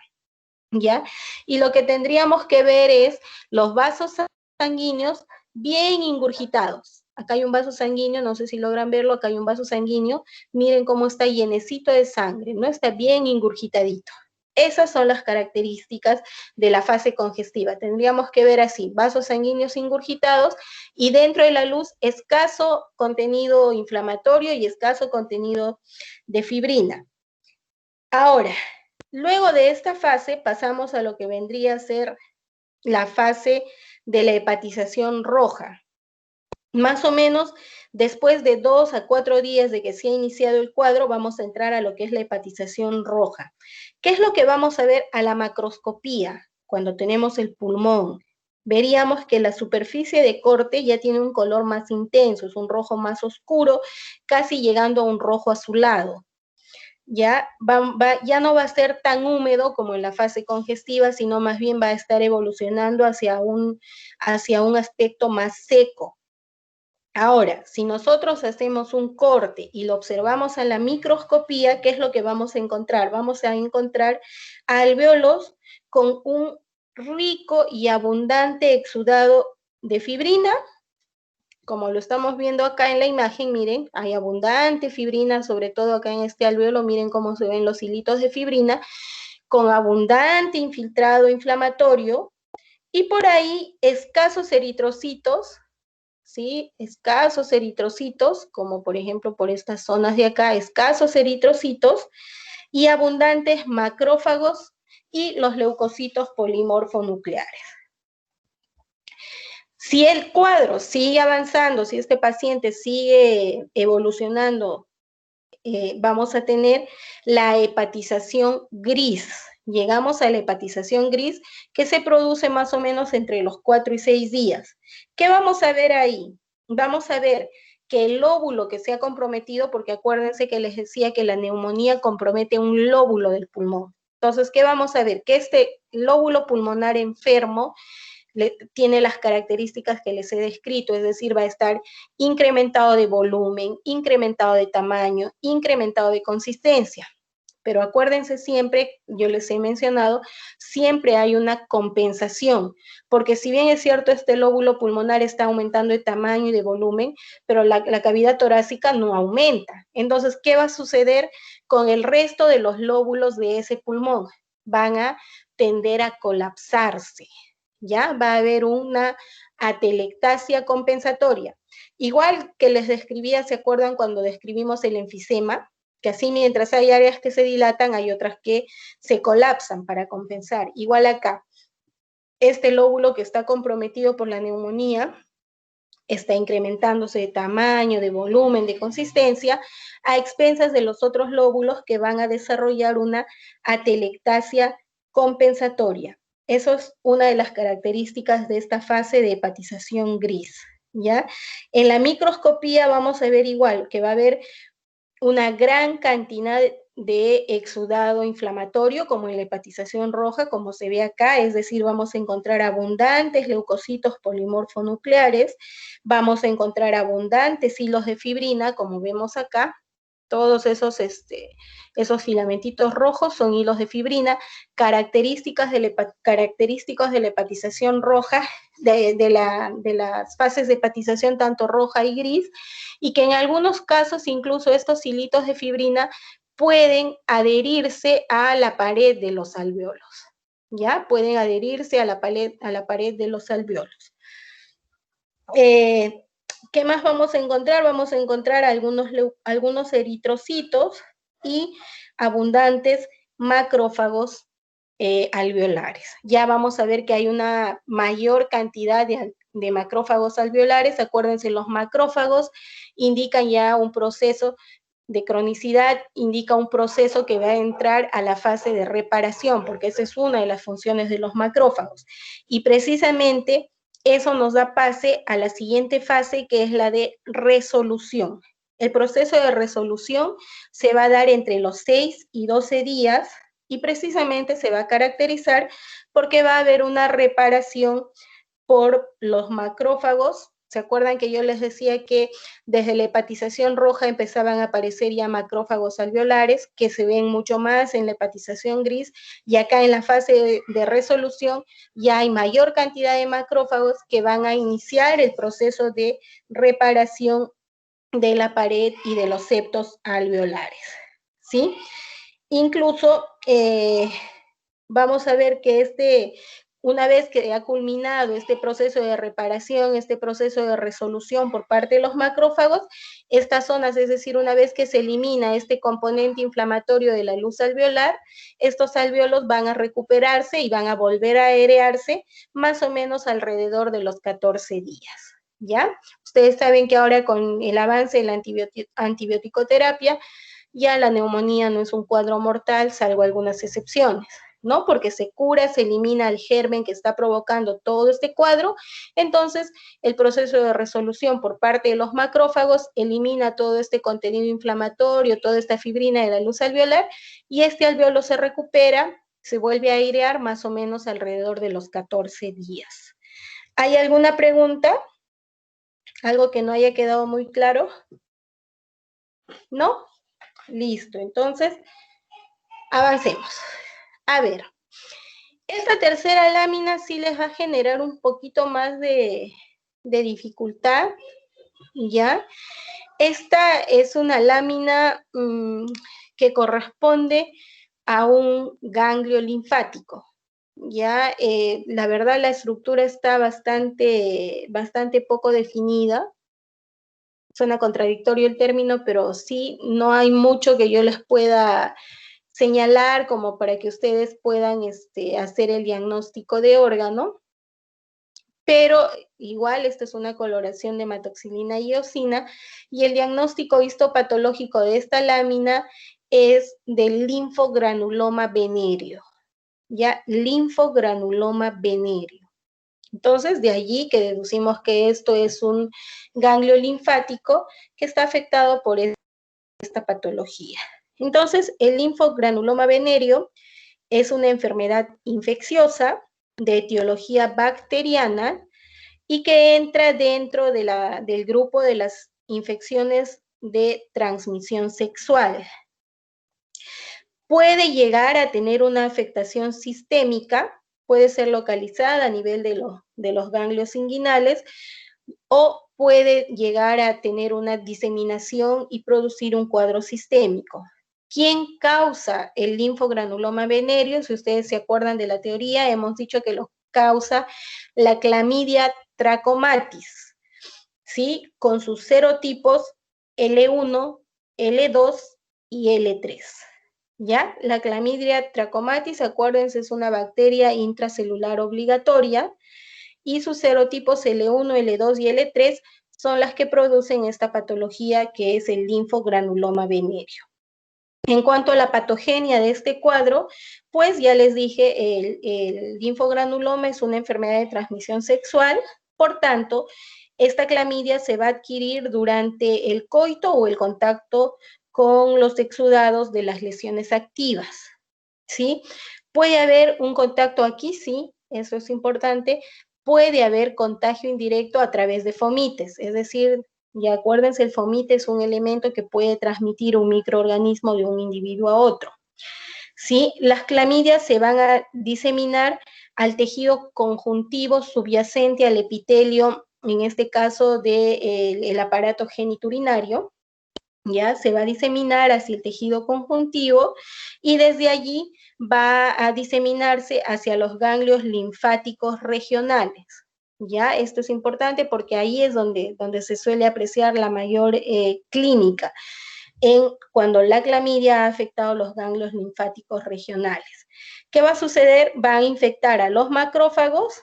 ¿ya? Y lo que tendríamos que ver es los vasos sanguíneos bien ingurgitados. Acá hay un vaso sanguíneo, no sé si logran verlo, acá hay un vaso sanguíneo, miren cómo está llenecito de sangre, ¿no? Está bien ingurgitadito. Esas son las características de la fase congestiva. Tendríamos que ver así, vasos sanguíneos ingurgitados y dentro de la luz escaso contenido inflamatorio y escaso contenido de fibrina. Ahora, luego de esta fase pasamos a lo que vendría a ser la fase de la hepatización roja. Más o menos después de 2 a 4 días de que se ha iniciado el cuadro, vamos a entrar a lo que es la hepatización roja. ¿Qué es lo que vamos a ver a la macroscopía cuando tenemos el pulmón? Veríamos que la superficie de corte ya tiene un color más intenso, es un rojo más oscuro, casi llegando a un rojo azulado. Ya no va a ser tan húmedo como en la fase congestiva, sino más bien va a estar evolucionando hacia un aspecto más seco. Ahora, si nosotros hacemos un corte y lo observamos a la microscopía, ¿qué es lo que vamos a encontrar? Vamos a encontrar alvéolos con un rico y abundante exudado de fibrina, como lo estamos viendo acá en la imagen, miren, hay abundante fibrina, sobre todo acá en este alvéolo, miren cómo se ven los hilitos de fibrina, con abundante infiltrado inflamatorio, y por ahí escasos eritrocitos, ¿sí? Escasos eritrocitos, como por ejemplo por estas zonas de acá, escasos eritrocitos, y abundantes macrófagos y los leucocitos polimorfonucleares. Si el cuadro sigue avanzando, si este paciente sigue evolucionando, vamos a tener la hepatización gris. Llegamos a la hepatización gris que se produce más o menos entre los 4 y 6 días. ¿Qué vamos a ver ahí? Vamos a ver que el lóbulo que se ha comprometido, porque acuérdense que les decía que la neumonía compromete un lóbulo del pulmón. Entonces, ¿qué vamos a ver? Que este lóbulo pulmonar enfermo tiene las características que les he descrito, es decir, va a estar incrementado de volumen, incrementado de tamaño, incrementado de consistencia. Pero acuérdense siempre, yo les he mencionado, siempre hay una compensación, porque si bien es cierto, este lóbulo pulmonar está aumentando de tamaño y de volumen, pero la cavidad torácica no aumenta. Entonces, ¿qué va a suceder con el resto de los lóbulos de ese pulmón? Van a tender a colapsarse. ¿Ya? Va a haber una atelectasia compensatoria. Igual que les describía, ¿se acuerdan cuando describimos el enfisema? Que así mientras hay áreas que se dilatan, hay otras que se colapsan para compensar. Igual acá, este lóbulo que está comprometido por la neumonía está incrementándose de tamaño, de volumen, de consistencia, a expensas de los otros lóbulos que van a desarrollar una atelectasia compensatoria. Eso es una de las características de esta fase de hepatización gris, ¿ya? En la microscopía vamos a ver igual, que va a haber una gran cantidad de exudado inflamatorio, como en la hepatización roja, como se ve acá, es decir, vamos a encontrar abundantes leucocitos polimorfonucleares, vamos a encontrar abundantes hilos de fibrina, como vemos acá, todos esos filamentitos rojos son hilos de fibrina, característicos de la hepatización roja, de las fases de hepatización tanto roja y gris, y que en algunos casos incluso estos hilitos de fibrina pueden adherirse a la pared de los alveolos, ¿ya? Pueden adherirse a la pared de los alveolos. ¿Qué más vamos a encontrar? Vamos a encontrar algunos eritrocitos y abundantes macrófagos alveolares. Ya vamos a ver que hay una mayor cantidad de macrófagos alveolares. Acuérdense, los macrófagos indican ya un proceso de cronicidad, indica un proceso que va a entrar a la fase de reparación, porque esa es una de las funciones de los macrófagos. Y precisamente eso nos da pase a la siguiente fase, que es la de resolución. El proceso de resolución se va a dar entre los 6 y 12 días y precisamente se va a caracterizar porque va a haber una reparación por los macrófagos. ¿Se acuerdan que yo les decía que desde la hepatización roja empezaban a aparecer ya macrófagos alveolares, que se ven mucho más en la hepatización gris, y acá en la fase de resolución ya hay mayor cantidad de macrófagos que van a iniciar el proceso de reparación de la pared y de los septos alveolares, ¿sí? Incluso vamos a ver que una vez que ha culminado este proceso de reparación, este proceso de resolución por parte de los macrófagos, estas zonas, es decir, una vez que se elimina este componente inflamatorio de la luz alveolar, estos alveolos van a recuperarse y van a volver a airearse más o menos alrededor de los 14 días, ¿ya? Ustedes saben que ahora con el avance de la antibioticoterapia, ya la neumonía no es un cuadro mortal, salvo algunas excepciones, ¿no? Porque se cura, se elimina el germen que está provocando todo este cuadro, entonces el proceso de resolución por parte de los macrófagos elimina todo este contenido inflamatorio, toda esta fibrina de la luz alveolar, y este alveolo se recupera, se vuelve a airear más o menos alrededor de los 14 días. ¿Hay alguna pregunta? ¿Algo que no haya quedado muy claro? ¿No? Listo, entonces avancemos. A ver, esta tercera lámina sí les va a generar un poquito más de dificultad, ¿ya? Esta es una lámina que corresponde a un ganglio linfático, ¿ya? La verdad la estructura está bastante poco definida. Suena contradictorio el término, pero sí, no hay mucho que yo les pueda señalar como para que ustedes puedan hacer el diagnóstico de órgano, pero igual esta es una coloración de hematoxilina y eosina, y el diagnóstico histopatológico de esta lámina es del linfogranuloma venéreo, ¿ya? Linfogranuloma venéreo. Entonces, de allí que deducimos que esto es un ganglio linfático que está afectado por esta patología. Entonces, el linfogranuloma venéreo es una enfermedad infecciosa de etiología bacteriana y que entra dentro del grupo de las infecciones de transmisión sexual. Puede llegar a tener una afectación sistémica, puede ser localizada a nivel de los ganglios inguinales, o puede llegar a tener una diseminación y producir un cuadro sistémico. ¿Quién causa el linfogranuloma venéreo? Si ustedes se acuerdan de la teoría, hemos dicho que lo causa la Clamidia trachomatis, ¿sí? Con sus serotipos L1, L2 y L3. ¿Ya? La Clamidia trachomatis, acuérdense, es una bacteria intracelular obligatoria y sus serotipos L1, L2 y L3 son las que producen esta patología que es el linfogranuloma venéreo. En cuanto a la patogenia de este cuadro, pues ya les dije, el linfogranuloma es una enfermedad de transmisión sexual, por tanto, esta clamidia se va a adquirir durante el coito o el contacto con los exudados de las lesiones activas, ¿sí? Puede haber un contacto aquí, sí, eso es importante. Puede haber contagio indirecto a través de fomites, es decir, ya acuérdense, el fomite es un elemento que puede transmitir un microorganismo de un individuo a otro. ¿Sí? Las clamidias se van a diseminar al tejido conjuntivo subyacente al epitelio, en este caso del aparato geniturinario, ya se va a diseminar hacia el tejido conjuntivo y desde allí va a diseminarse hacia los ganglios linfáticos regionales. Ya, esto es importante porque ahí es donde se suele apreciar la mayor clínica cuando la clamidia ha afectado los ganglios linfáticos regionales. ¿Qué va a suceder? Va a infectar a los macrófagos,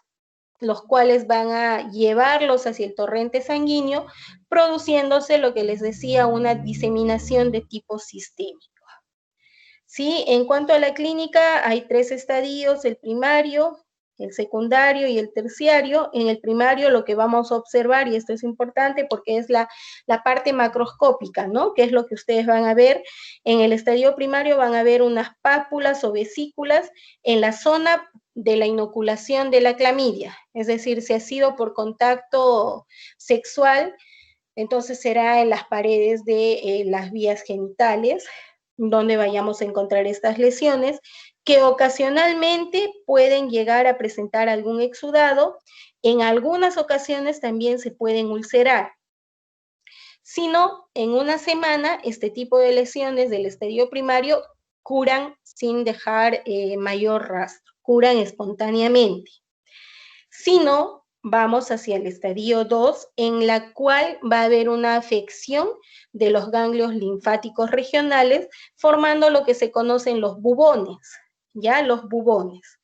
los cuales van a llevarlos hacia el torrente sanguíneo, produciéndose lo que les decía, una diseminación de tipo sistémico. ¿Sí? En cuanto a la clínica, hay 3 estadios: el primario, el secundario y el terciario. En el primario lo que vamos a observar, y esto es importante porque es la parte macroscópica, ¿no? Que es lo que ustedes van a ver. En el estadio primario van a ver unas pápulas o vesículas en la zona de la inoculación de la clamidia, es decir, si ha sido por contacto sexual, entonces será en las paredes de las vías genitales, donde vayamos a encontrar estas lesiones, que ocasionalmente pueden llegar a presentar algún exudado, en algunas ocasiones también se pueden ulcerar. Si no, en una semana, este tipo de lesiones del estadio primario curan sin dejar mayor rastro, curan espontáneamente. Si no, vamos hacia el estadio 2, en la cual va a haber una afección de los ganglios linfáticos regionales, formando lo que se conocen los bubones, ¿ya? Los bubones.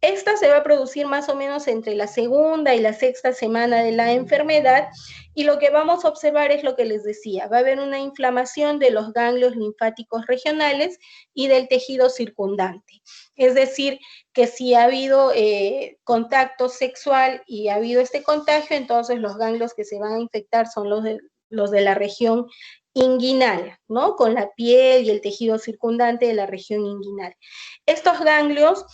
Esta se va a producir más o menos entre la segunda y la sexta semana de la enfermedad, y lo que vamos a observar es lo que les decía, va a haber una inflamación de los ganglios linfáticos regionales y del tejido circundante. Es decir, que si ha habido contacto sexual y ha habido este contagio, entonces los ganglios que se van a infectar son los de la región inguinal, ¿no? Con la piel y el tejido circundante de la región inguinal. Estos ganglios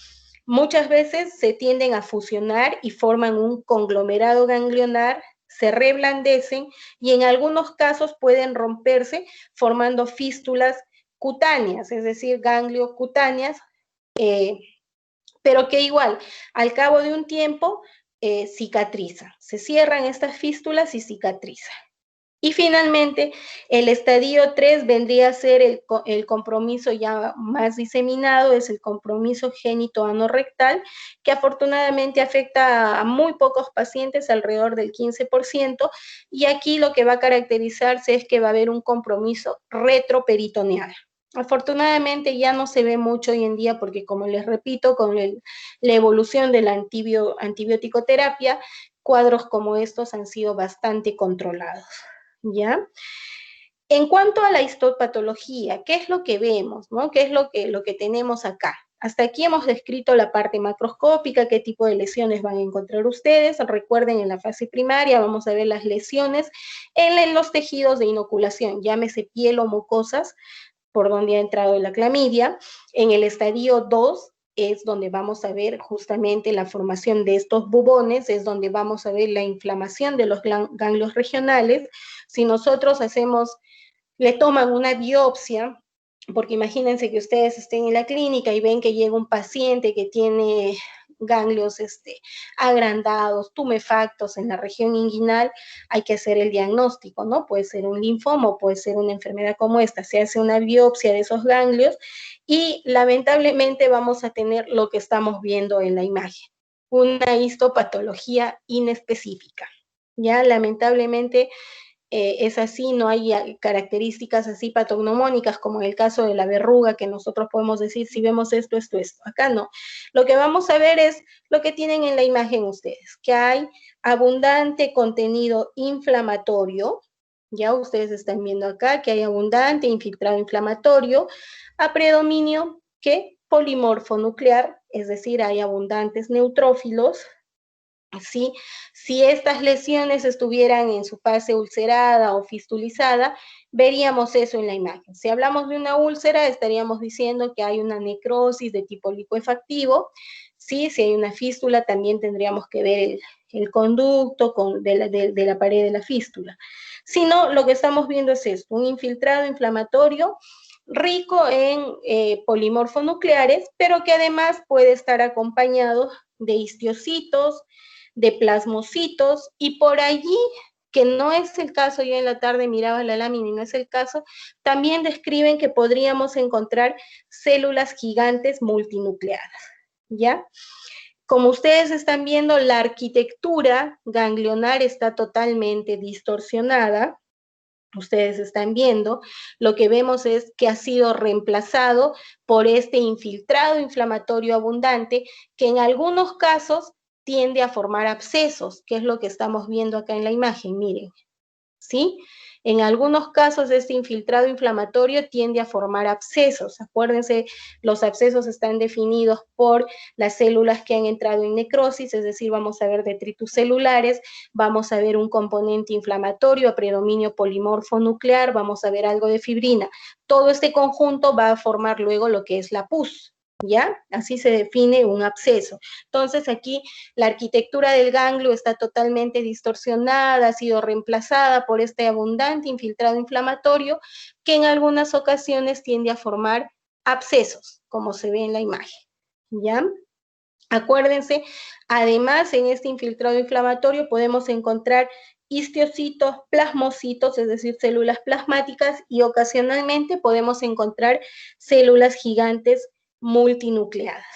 muchas veces se tienden a fusionar y forman un conglomerado ganglionar, se reblandecen y en algunos casos pueden romperse formando fístulas cutáneas, es decir, gangliocutáneas, pero que igual, al cabo de un tiempo, cicatrizan. Se cierran estas fístulas y cicatrizan. Y finalmente, el estadio 3 vendría a ser el compromiso ya más diseminado, es el compromiso génito-anorrectal, que afortunadamente afecta a muy pocos pacientes, alrededor del 15%, y aquí lo que va a caracterizarse es que va a haber un compromiso retroperitoneal. Afortunadamente ya no se ve mucho hoy en día porque, como les repito, con la evolución de la antibiótico terapia, cuadros como estos han sido bastante controlados. ¿Ya? En cuanto a la histopatología, ¿qué es lo que vemos? ¿No? ¿Qué es lo que tenemos acá? Hasta aquí hemos descrito la parte macroscópica, qué tipo de lesiones van a encontrar ustedes. Recuerden, en la fase primaria vamos a ver las lesiones en los tejidos de inoculación, llámese piel o mucosas, por donde ha entrado la clamidia. En el estadio 2 es donde vamos a ver justamente la formación de estos bubones, es donde vamos a ver la inflamación de los ganglios regionales. Si nosotros le toman una biopsia, porque imagínense que ustedes estén en la clínica y ven que llega un paciente que tiene ganglios agrandados, tumefactos en la región inguinal, hay que hacer el diagnóstico, ¿no? Puede ser un linfoma, puede ser una enfermedad como esta. Se hace una biopsia de esos ganglios y lamentablemente vamos a tener lo que estamos viendo en la imagen, una histopatología inespecífica. Ya, lamentablemente, es así, no hay características así patognomónicas como en el caso de la verruga, que nosotros podemos decir, si vemos esto, esto, esto. Acá no. Lo que vamos a ver es lo que tienen en la imagen ustedes, que hay abundante contenido inflamatorio. Ya ustedes están viendo acá que hay abundante infiltrado inflamatorio, a predominio que polimorfo nuclear, es decir, hay abundantes neutrófilos, ¿sí? Si estas lesiones estuvieran en su fase ulcerada o fistulizada, veríamos eso en la imagen. Si hablamos de una úlcera, estaríamos diciendo que hay una necrosis de tipo licuefactivo, ¿sí? Si hay una fístula, también tendríamos que ver el conducto de la pared de la fístula. Si no, lo que estamos viendo es esto, un infiltrado inflamatorio rico en polimorfonucleares, pero que además puede estar acompañado de histiocitos, de plasmocitos, y por allí, que no es el caso, yo en la tarde miraba la lámina y no es el caso, también describen que podríamos encontrar células gigantes multinucleadas, ¿ya? Como ustedes están viendo, la arquitectura ganglionar está totalmente distorsionada. Ustedes están viendo, lo que vemos es que ha sido reemplazado por este infiltrado inflamatorio abundante, que en algunos casos tiende a formar abscesos, que es lo que estamos viendo acá en la imagen, miren, ¿sí? En algunos casos este infiltrado inflamatorio tiende a formar abscesos. Acuérdense, los abscesos están definidos por las células que han entrado en necrosis, es decir, vamos a ver detritus celulares, vamos a ver un componente inflamatorio a predominio polimorfo nuclear, vamos a ver algo de fibrina. Todo este conjunto va a formar luego lo que es la pus, ¿ya? Así se define un absceso. Entonces aquí la arquitectura del ganglio está totalmente distorsionada, ha sido reemplazada por este abundante infiltrado inflamatorio que en algunas ocasiones tiende a formar abscesos, como se ve en la imagen, ¿ya? Acuérdense, además en este infiltrado inflamatorio podemos encontrar histiocitos, plasmocitos, es decir, células plasmáticas, y ocasionalmente podemos encontrar células gigantes multinucleadas.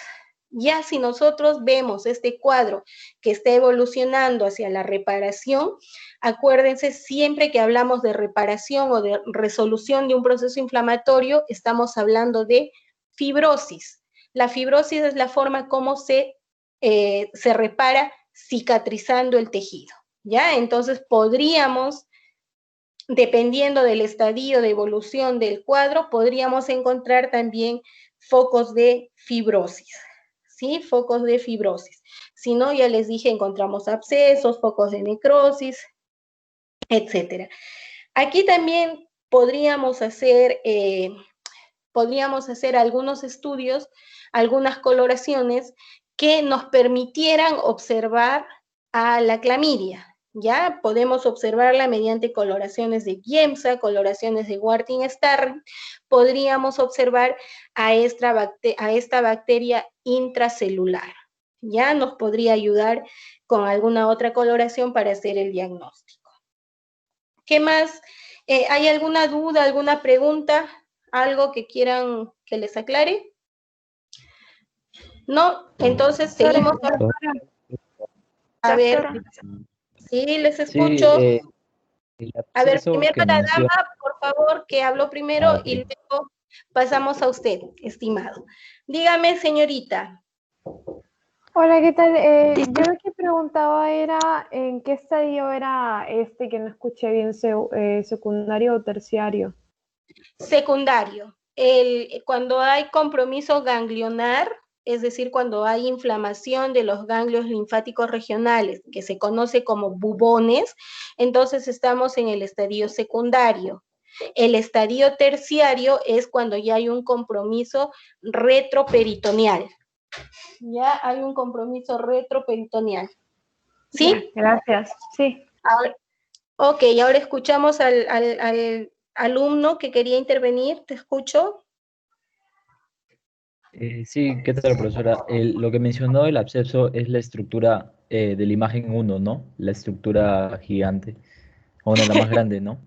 Ya si nosotros vemos este cuadro que está evolucionando hacia la reparación, acuérdense, siempre que hablamos de reparación o de resolución de un proceso inflamatorio, estamos hablando de fibrosis. La fibrosis es la forma como se repara cicatrizando el tejido, ¿ya? Entonces podríamos, dependiendo del estadio de evolución del cuadro, podríamos encontrar también focos de fibrosis, ¿sí? Focos de fibrosis. Si no, ya les dije, encontramos abscesos, focos de necrosis, etcétera. Aquí también podríamos hacer algunos estudios, algunas coloraciones que nos permitieran observar a la clamidia. Ya podemos observarla mediante coloraciones de Giemsa, coloraciones de Wartin-Starr. Podríamos observar a esta bacteria intracelular. Ya nos podría ayudar con alguna otra coloración para hacer el diagnóstico. ¿Qué más? ¿Hay alguna duda, alguna pregunta? ¿Algo que quieran que les aclare? No, entonces seguimos. A ver, sí, les Sí, escucho. el A ver, absceso primero que la menciona. dama, por favor, que habló primero Ok. y luego pasamos a usted, estimado. Dígame, señorita. Hola, ¿qué tal? Yo lo que preguntaba era en qué estadio era este, que no escuché bien, secundario o terciario. Secundario. Cuando hay compromiso ganglionar, es decir, cuando hay inflamación de los ganglios linfáticos regionales, que se conoce como bubones, entonces estamos en el estadio secundario. El estadio terciario es cuando ya hay un compromiso retroperitoneal. Ya hay un compromiso retroperitoneal. ¿Sí? Ya, gracias. Sí. Ahora, ok, ahora escuchamos al alumno que quería intervenir. Te escucho. Sí, ¿qué tal, profesora? Lo que mencionó el absceso es la estructura de la imagen uno, ¿no? La estructura gigante, o bueno, la más grande, ¿no?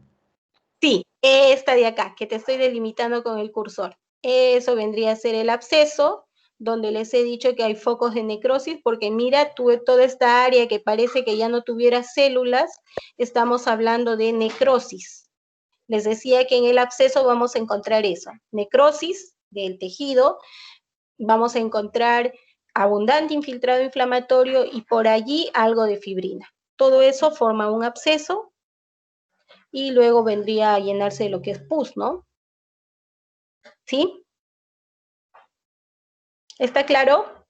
Sí, esta de acá, que te estoy delimitando con el cursor. Eso vendría a ser el absceso, donde les he dicho que hay focos de necrosis, porque mira, toda esta área que parece que ya no tuviera células, estamos hablando de necrosis. Les decía que en el absceso vamos a encontrar eso, necrosis del tejido, vamos a encontrar abundante infiltrado inflamatorio y por allí algo de fibrina. Todo eso forma un absceso y luego vendría a llenarse de lo que es pus, ¿no? ¿Sí? ¿Está claro?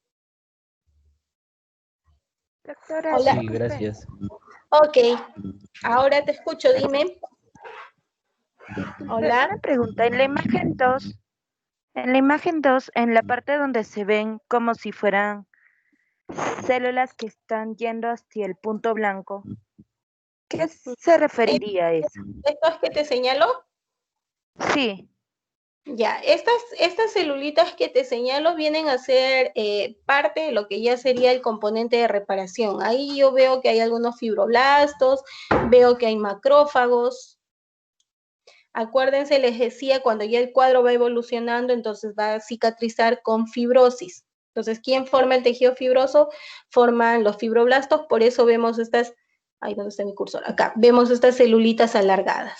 Doctora, Hola. Sí, disculpe. gracias. Ok, ahora te escucho, dime. Hola. Una pregunta, en la imagen 2, en la parte donde se ven como si fueran células que están yendo hacia el punto blanco, ¿qué se referiría a eso? ¿Estos que te señalo? Sí, Ya, estas celulitas que te señalo vienen a ser parte de lo que ya sería el componente de reparación. Ahí yo veo que hay algunos fibroblastos, veo que hay macrófagos. Acuérdense, les decía, cuando ya el cuadro va evolucionando, entonces va a cicatrizar con fibrosis. Entonces, ¿quién forma el tejido fibroso? Forman los fibroblastos, por eso vemos estas, ahí donde está mi cursor, acá, vemos estas celulitas alargadas,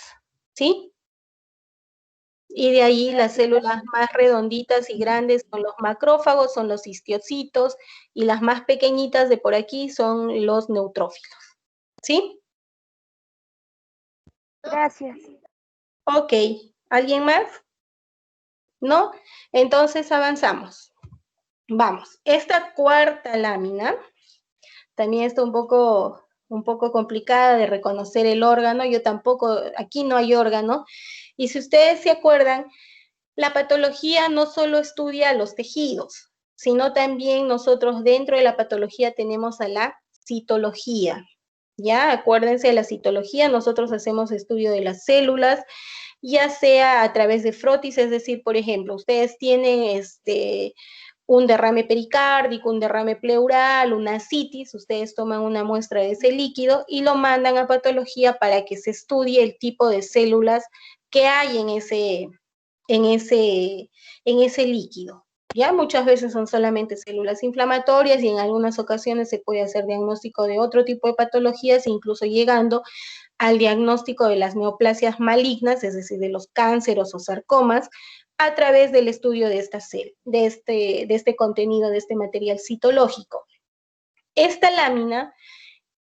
¿sí? Y de ahí las células más redonditas y grandes son los macrófagos, son los histiocitos, y las más pequeñitas de por aquí son los neutrófilos, ¿sí? gracias. Ok, ¿alguien más? ¿No? Entonces avanzamos. Vamos, esta cuarta lámina también está un poco complicada de reconocer el órgano. Yo tampoco, aquí no hay órgano. Y si ustedes se acuerdan, la patología no solo estudia los tejidos, sino también nosotros dentro de la patología tenemos a la citología. ¿Ya? Acuérdense de la citología, nosotros hacemos estudio de las células, ya sea a través de frotis, es decir, por ejemplo, ustedes tienen un derrame pericárdico, un derrame pleural, una citis, ustedes toman una muestra de ese líquido y lo mandan a patología para que se estudie el tipo de células que hay en ese líquido. Ya muchas veces son solamente células inflamatorias y en algunas ocasiones se puede hacer diagnóstico de otro tipo de patologías, incluso llegando al diagnóstico de las neoplasias malignas, es decir, de los cánceres o sarcomas, a través del estudio de este contenido, de este material citológico. Esta lámina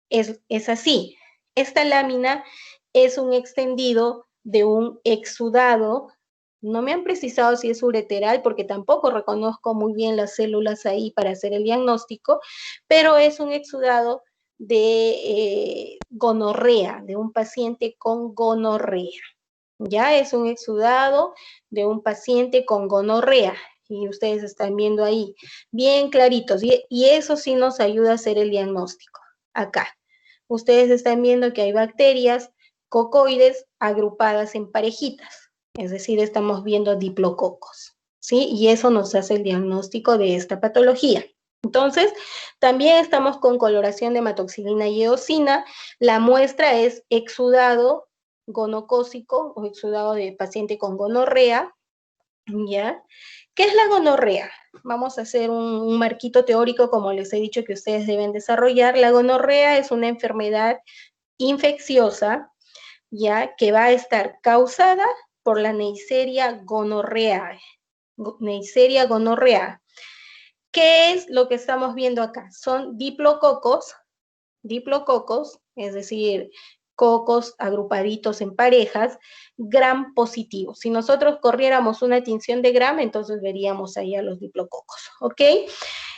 es así. Esta lámina es un extendido de un exudado. No me han precisado si es ureteral, porque tampoco reconozco muy bien las células ahí para hacer el diagnóstico, pero es un exudado de gonorrea, de un paciente con gonorrea. Ya es un exudado de un paciente con gonorrea. Y ustedes están viendo ahí, bien claritos. Y eso sí nos ayuda a hacer el diagnóstico. Acá. Ustedes están viendo que hay bacterias cocoides agrupadas en parejitas. Es decir, estamos viendo diplococos. ¿Sí? Y eso nos hace el diagnóstico de esta patología. Entonces, también estamos con coloración de hematoxilina y eosina. La muestra es exudado gonocócico o exudado de paciente con gonorrea, ¿ya? ¿Qué es la gonorrea? Vamos a hacer un marquito teórico, como les he dicho, que ustedes deben desarrollar. La gonorrea es una enfermedad infecciosa, ¿ya? Que va a estar causada por la Neisseria gonorrhoeae. Neisseria gonorrhoeae. ¿Qué es lo que estamos viendo acá? Son diplococos, es decir, cocos agrupaditos en parejas, gram positivos. Si nosotros corriéramos una tinción de gram, entonces veríamos ahí a los diplococos, ¿ok?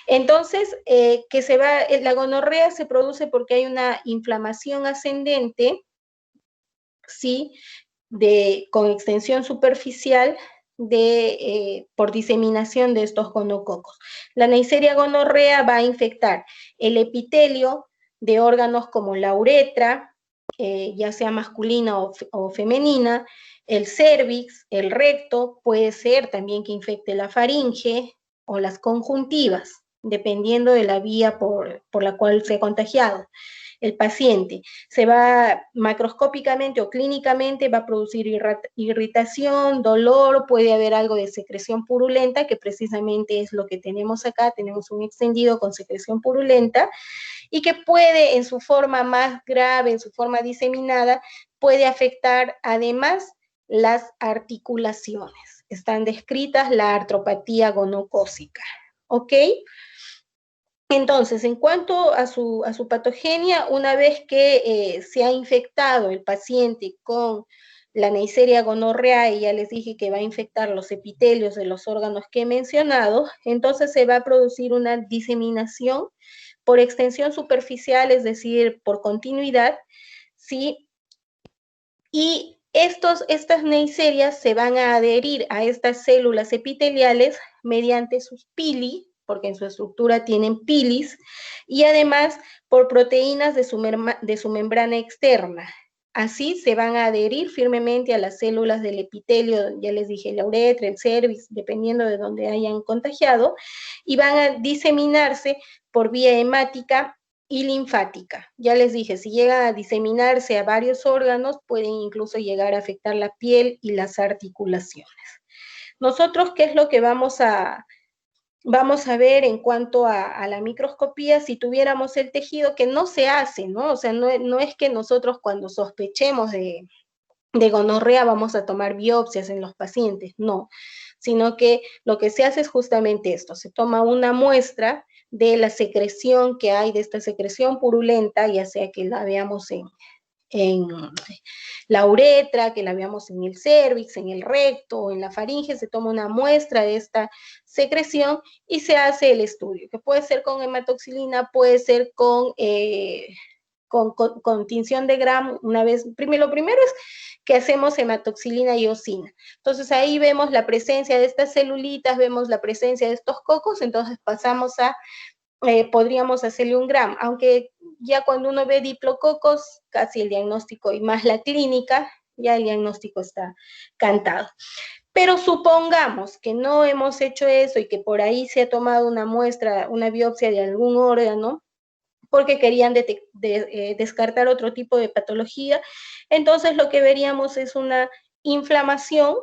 Entonces, la gonorrea se produce porque hay una inflamación ascendente, ¿sí? Con extensión superficial por diseminación de estos gonococos. La Neisseria gonorrea va a infectar el epitelio de órganos como la uretra, ya sea masculina o femenina, el cérvix, el recto, puede ser también que infecte la faringe o las conjuntivas, dependiendo de la vía por la cual se ha contagiado el paciente. Se va macroscópicamente o clínicamente, va a producir irritación, dolor, puede haber algo de secreción purulenta, que precisamente es lo que tenemos acá. Tenemos un extendido con secreción purulenta y que puede, en su forma más grave, en su forma diseminada, puede afectar además las articulaciones. Están descritas la artropatía gonocócica, ¿ok? Entonces, en cuanto a su patogenia, una vez que se ha infectado el paciente con la Neisseria gonorrhoeae, ya les dije que va a infectar los epitelios de los órganos que he mencionado, entonces se va a producir una diseminación por extensión superficial, es decir, por continuidad, ¿sí? Y estas neiserias se van a adherir a estas células epiteliales mediante sus pili, porque en su estructura tienen pilis, y además por proteínas de su membrana externa. Así se van a adherir firmemente a las células del epitelio, ya les dije, la uretra, el cervix, dependiendo de donde hayan contagiado, y van a diseminarse por vía hemática y linfática. Ya les dije, si llegan a diseminarse a varios órganos, pueden incluso llegar a afectar la piel y las articulaciones. Nosotros, ¿qué es lo que vamos a ver en cuanto a la microscopía? Si tuviéramos el tejido, que no se hace, ¿no? O sea, no es que nosotros cuando sospechemos de gonorrea vamos a tomar biopsias en los pacientes, no, sino que lo que se hace es justamente esto, se toma una muestra de la secreción que hay, de esta secreción purulenta, ya sea que la veamos en la uretra, que la veamos en el cervix, en el recto o en la faringe, se toma una muestra de esta secreción y se hace el estudio, que puede ser con hematoxilina, puede ser con tinción de Gram. Una vez, lo primero es que hacemos hematoxilina y eosina. Entonces ahí vemos la presencia de estas celulitas, vemos la presencia de estos cocos, entonces pasamos a, podríamos hacerle un Gram, aunque ya cuando uno ve diplococos, casi el diagnóstico y más la clínica, ya el diagnóstico está cantado. Pero supongamos que no hemos hecho eso y que por ahí se ha tomado una muestra, una biopsia de algún órgano, porque querían descartar otro tipo de patología, entonces lo que veríamos es una inflamación,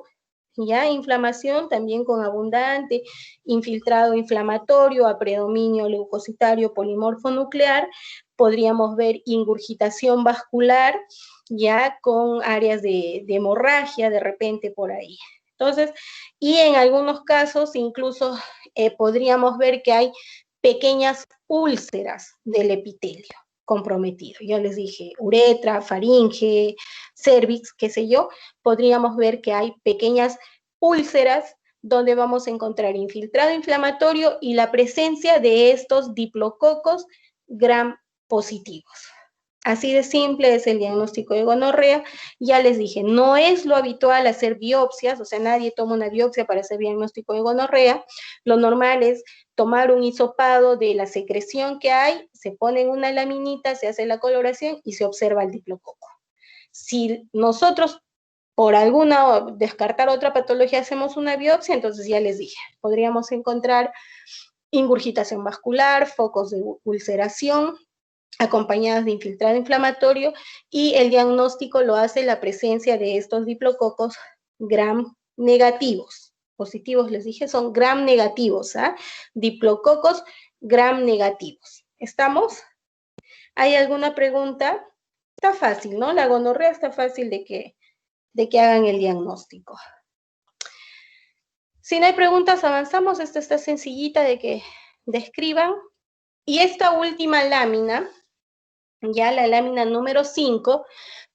¿ya? Inflamación también con abundante infiltrado inflamatorio a predominio leucocitario polimorfo nuclear, podríamos ver ingurgitación vascular, ya con áreas de hemorragia de repente por ahí. Entonces, y en algunos casos incluso podríamos ver que hay pequeñas úlceras del epitelio comprometido. Ya les dije, uretra, faringe, cervix, qué sé yo, podríamos ver que hay pequeñas úlceras donde vamos a encontrar infiltrado inflamatorio y la presencia de estos diplococos gram positivos. Así de simple es el diagnóstico de gonorrea. Ya les dije, no es lo habitual hacer biopsias, o sea, nadie toma una biopsia para hacer diagnóstico de gonorrea. Lo normal es tomar un hisopado de la secreción que hay, se pone en una laminita, se hace la coloración y se observa el diplococo. Si nosotros por alguna, descartar otra patología, hacemos una biopsia, entonces ya les dije, podríamos encontrar ingurgitación vascular, focos de ulceración, acompañadas de infiltrado inflamatorio, y el diagnóstico lo hace la presencia de estos diplococos gram negativos. Positivos, les dije, son gram negativos, ¿ah? Diplococos gram negativos. ¿Estamos? ¿Hay alguna pregunta? Está fácil, ¿no? La gonorrea está fácil de que hagan el diagnóstico. Si no hay preguntas, avanzamos. Esta está sencillita de que describan. Y esta última lámina, ya la lámina número 5,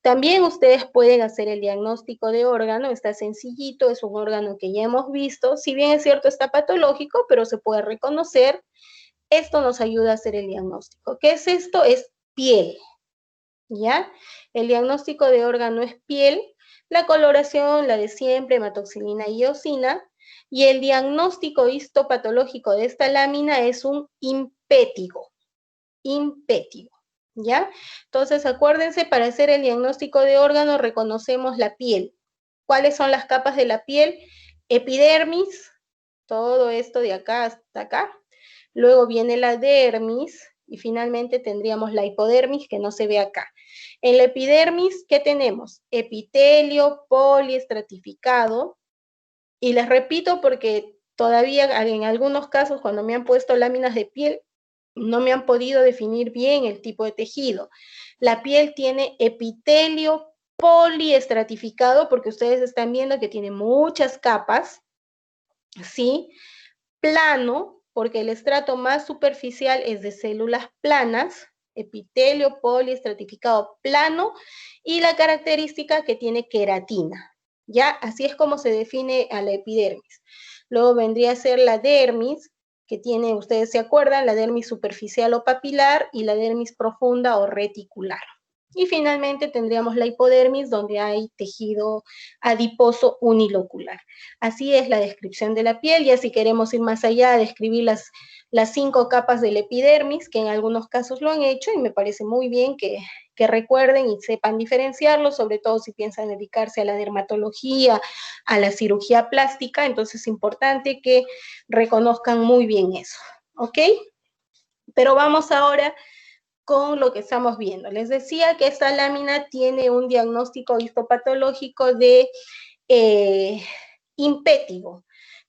también ustedes pueden hacer el diagnóstico de órgano. Está sencillito, es un órgano que ya hemos visto. Si bien es cierto, está patológico, pero se puede reconocer. Esto nos ayuda a hacer el diagnóstico. ¿Qué es esto? Es piel, ¿ya? El diagnóstico de órgano es piel. La coloración, la de siempre, hematoxilina y eosina. Y el diagnóstico histopatológico de esta lámina es un impétigo. Impétigo, ¿ya? Entonces, acuérdense, para hacer el diagnóstico de órgano reconocemos la piel. ¿Cuáles son las capas de la piel? Epidermis, todo esto de acá hasta acá. Luego viene la dermis y finalmente tendríamos la hipodermis, que no se ve acá. En la epidermis, ¿qué tenemos? Epitelio poliestratificado. Y les repito porque todavía en algunos casos cuando me han puesto láminas de piel, no me han podido definir bien el tipo de tejido. La piel tiene epitelio poliestratificado porque ustedes están viendo que tiene muchas capas, ¿sí? Plano, porque el estrato más superficial es de células planas, epitelio poliestratificado plano, y la característica que tiene queratina. ¿Ya? Así es como se define a la epidermis. Luego vendría a ser la dermis, que tiene, ustedes se acuerdan, la dermis superficial o papilar y la dermis profunda o reticular. Y finalmente tendríamos la hipodermis, donde hay tejido adiposo unilocular. Así es la descripción de la piel. Ya si queremos ir más allá, describir las 5 capas del epidermis, que en algunos casos lo han hecho, y me parece muy bien que recuerden y sepan diferenciarlo, sobre todo si piensan dedicarse a la dermatología, a la cirugía plástica. Entonces es importante que reconozcan muy bien eso, ¿ok? Pero vamos ahora con lo que estamos viendo. Les decía que esta lámina tiene un diagnóstico histopatológico de impétigo.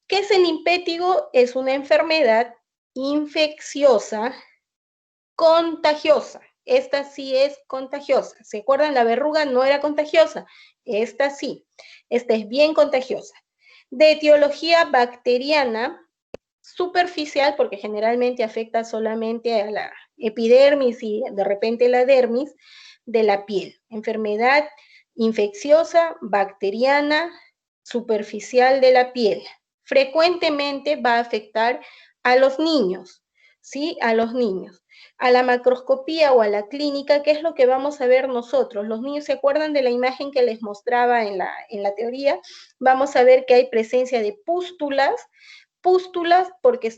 ¿Qué es el impétigo? Es una enfermedad infecciosa contagiosa. Esta sí es contagiosa. ¿Se acuerdan? La verruga no era contagiosa. Esta sí. Esta es bien contagiosa. De etiología bacteriana, superficial, porque generalmente afecta solamente a la epidermis y de repente la dermis de la piel. Enfermedad infecciosa, bacteriana, superficial de la piel. Frecuentemente va a afectar a los niños, ¿sí? A los niños. A la macroscopía o a la clínica, ¿qué es lo que vamos a ver nosotros? Los niños se acuerdan de la imagen que les mostraba en la teoría. Vamos a ver que hay presencia de pústulas porque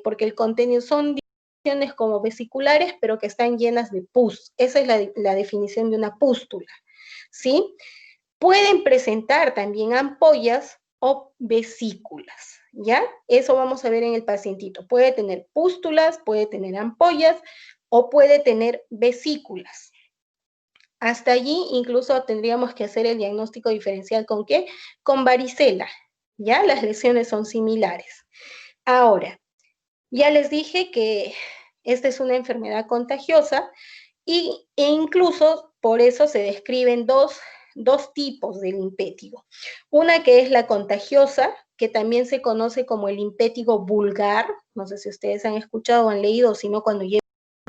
porque el contenido son divisiones como vesiculares, pero que están llenas de pus. Esa es la definición de una pústula, ¿sí? Pueden presentar también ampollas o vesículas, ¿ya? Eso vamos a ver en el pacientito. Puede tener pústulas, puede tener ampollas o puede tener vesículas. Hasta allí incluso tendríamos que hacer el diagnóstico diferencial ¿con qué? Con varicela, ¿ya? Las lesiones son similares. Ahora, ya les dije que esta es una enfermedad contagiosa e incluso por eso se describen dos tipos del impétigo. Una que es la contagiosa, que también se conoce como el impétigo vulgar. No sé si ustedes han escuchado o han leído, o si no, cuando lleguen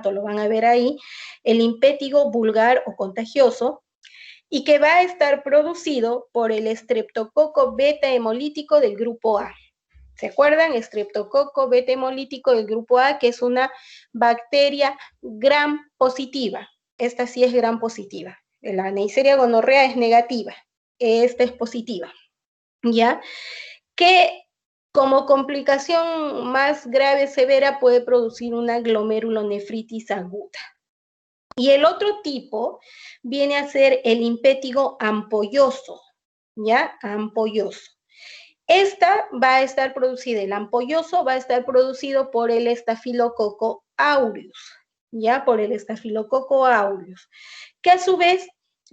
lo van a ver ahí. El impétigo vulgar o contagioso, y que va a estar producido por el estreptococo beta hemolítico del grupo A. ¿Se acuerdan? Estreptococo beta hemolítico del grupo A, que es una bacteria gram positiva. Esta sí es gram positiva. La Neisseria gonorrea es negativa. Esta es positiva. ¿Ya? Que como complicación más grave, severa, puede producir una glomerulonefritis aguda. Y el otro tipo viene a ser el impétigo ampolloso, ¿ya? Ampolloso. Esta va a estar producida, el ampolloso va a estar producido por el estafilococo aureus, ¿ya? Por el estafilococo aureus, que a su vez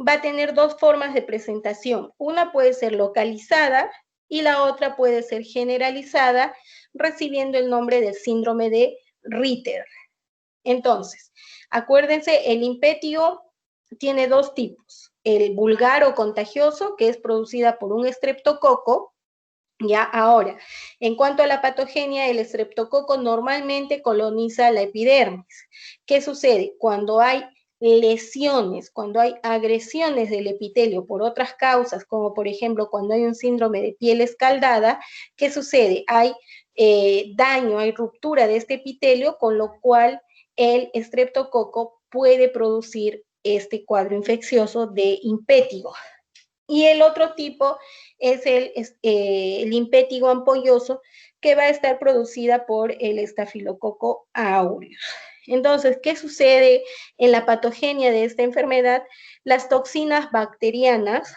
va a tener dos formas de presentación. Una puede ser localizada y la otra puede ser generalizada, recibiendo el nombre del síndrome de Ritter. Entonces, acuérdense, el impétigo tiene dos tipos. El vulgar o contagioso, que es producida por un estreptococo. Ya, ahora, en cuanto a la patogenia, el estreptococo normalmente coloniza la epidermis. ¿Qué sucede? Cuando hay lesiones, cuando hay agresiones del epitelio por otras causas, como por ejemplo cuando hay un síndrome de piel escaldada, ¿qué sucede? Hay daño, hay ruptura de este epitelio, con lo cual el estreptococo puede producir este cuadro infeccioso de impétigo. Y el otro tipo es el impétigo ampolloso, que va a estar producida por el estafilococo aureus. Entonces, ¿qué sucede en la patogenia de esta enfermedad? Las toxinas bacterianas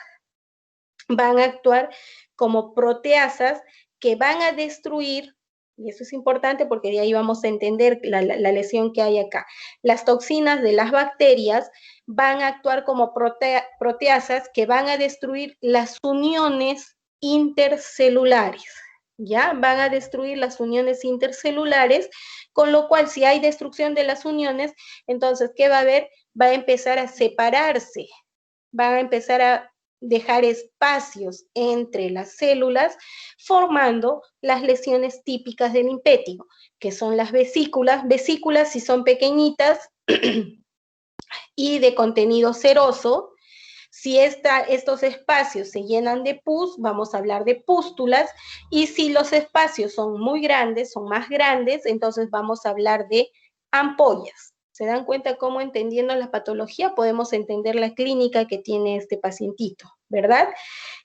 van a actuar como proteasas que van a destruir, y eso es importante porque de ahí vamos a entender la lesión que hay acá. Las toxinas de las bacterias van a actuar como proteasas que van a destruir las uniones intercelulares, ¿ya? Van a destruir las uniones intercelulares, con lo cual si hay destrucción de las uniones, entonces, ¿qué va a haber? Va a empezar a separarse, va a empezar a dejar espacios entre las células, formando las lesiones típicas del impétigo, que son las vesículas. Vesículas si son pequeñitas y de contenido ceroso, Si estos espacios se llenan de pus, vamos a hablar de pústulas, y si los espacios son muy grandes, son más grandes, entonces vamos a hablar de ampollas. ¿Se dan cuenta cómo entendiendo la patología podemos entender la clínica que tiene este pacientito, verdad?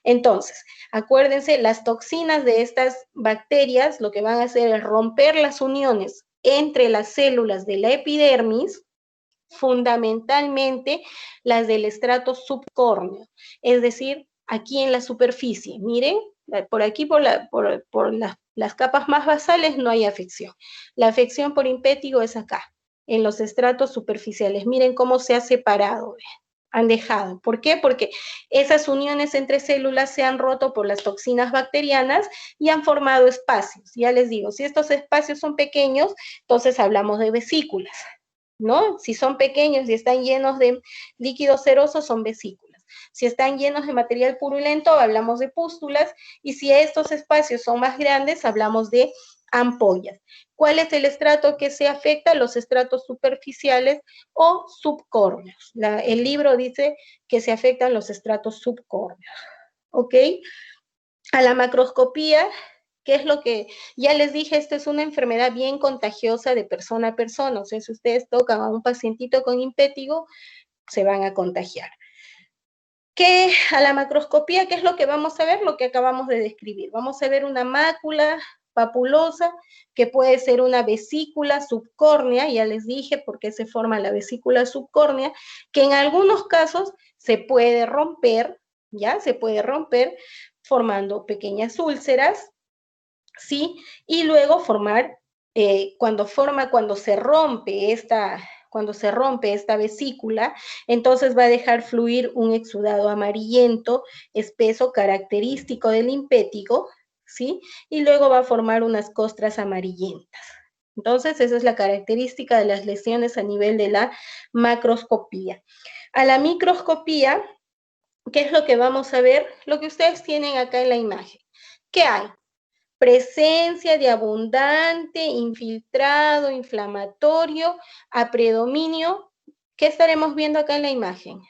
Entonces, acuérdense, las toxinas de estas bacterias lo que van a hacer es romper las uniones entre las células de la epidermis, fundamentalmente las del estrato subcórneo, es decir, aquí en la superficie. Miren, por aquí, por las capas más basales no hay afección. La afección por impétigo es acá, en los estratos superficiales. Miren cómo se ha separado, han dejado. ¿Por qué? Porque esas uniones entre células se han roto por las toxinas bacterianas y han formado espacios. Ya les digo, si estos espacios son pequeños, entonces hablamos de vesículas, ¿no? Si son pequeños y están llenos de líquido seroso, son vesículas. Si están llenos de material purulento, hablamos de pústulas, y si estos espacios son más grandes, hablamos de ampollas. ¿Cuál es el estrato que se afecta? Los estratos superficiales o subcórneos. El libro dice que se afectan los estratos subcórneos, ¿ok? A la macroscopía, ¿qué es lo que ya les dije? Esta es una enfermedad bien contagiosa de persona a persona. O sea, si ustedes tocan a un pacientito con impétigo, se van a contagiar. A la macroscopía, ¿qué es lo que vamos a ver? Lo que acabamos de describir. Vamos a ver una mácula papulosa, que puede ser una vesícula subcórnea, ya les dije por qué se forma la vesícula subcórnea, que en algunos casos se puede romper, ¿ya? Se puede romper formando pequeñas úlceras, ¿sí? Y luego formar, cuando se rompe esta vesícula, entonces va a dejar fluir un exudado amarillento, espeso, característico del impétigo, ¿sí? Y luego va a formar unas costras amarillentas. Entonces, esa es la característica de las lesiones a nivel de la macroscopía. A la microscopía, ¿qué es lo que vamos a ver? Lo que ustedes tienen acá en la imagen. ¿Qué hay? Presencia de abundante, infiltrado, inflamatorio, a predominio. ¿Qué estaremos viendo acá en la imagen?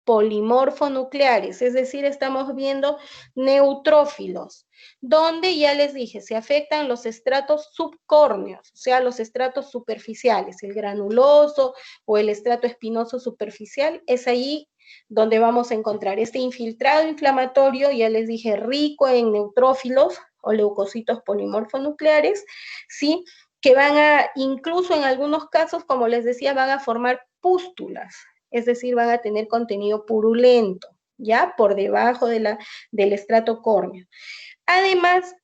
Polimorfonucleares, es decir, estamos viendo neutrófilos, donde ya les dije, se afectan los estratos subcórneos, o sea, los estratos superficiales, el granuloso o el estrato espinoso superficial, es ahí donde vamos a encontrar este infiltrado inflamatorio, ya les dije, rico en neutrófilos o leucocitos polimorfonucleares, ¿sí? Que incluso en algunos casos, como les decía, van a formar pústulas, es decir, van a tener contenido purulento, ¿ya? Por debajo del estrato córneo. Además,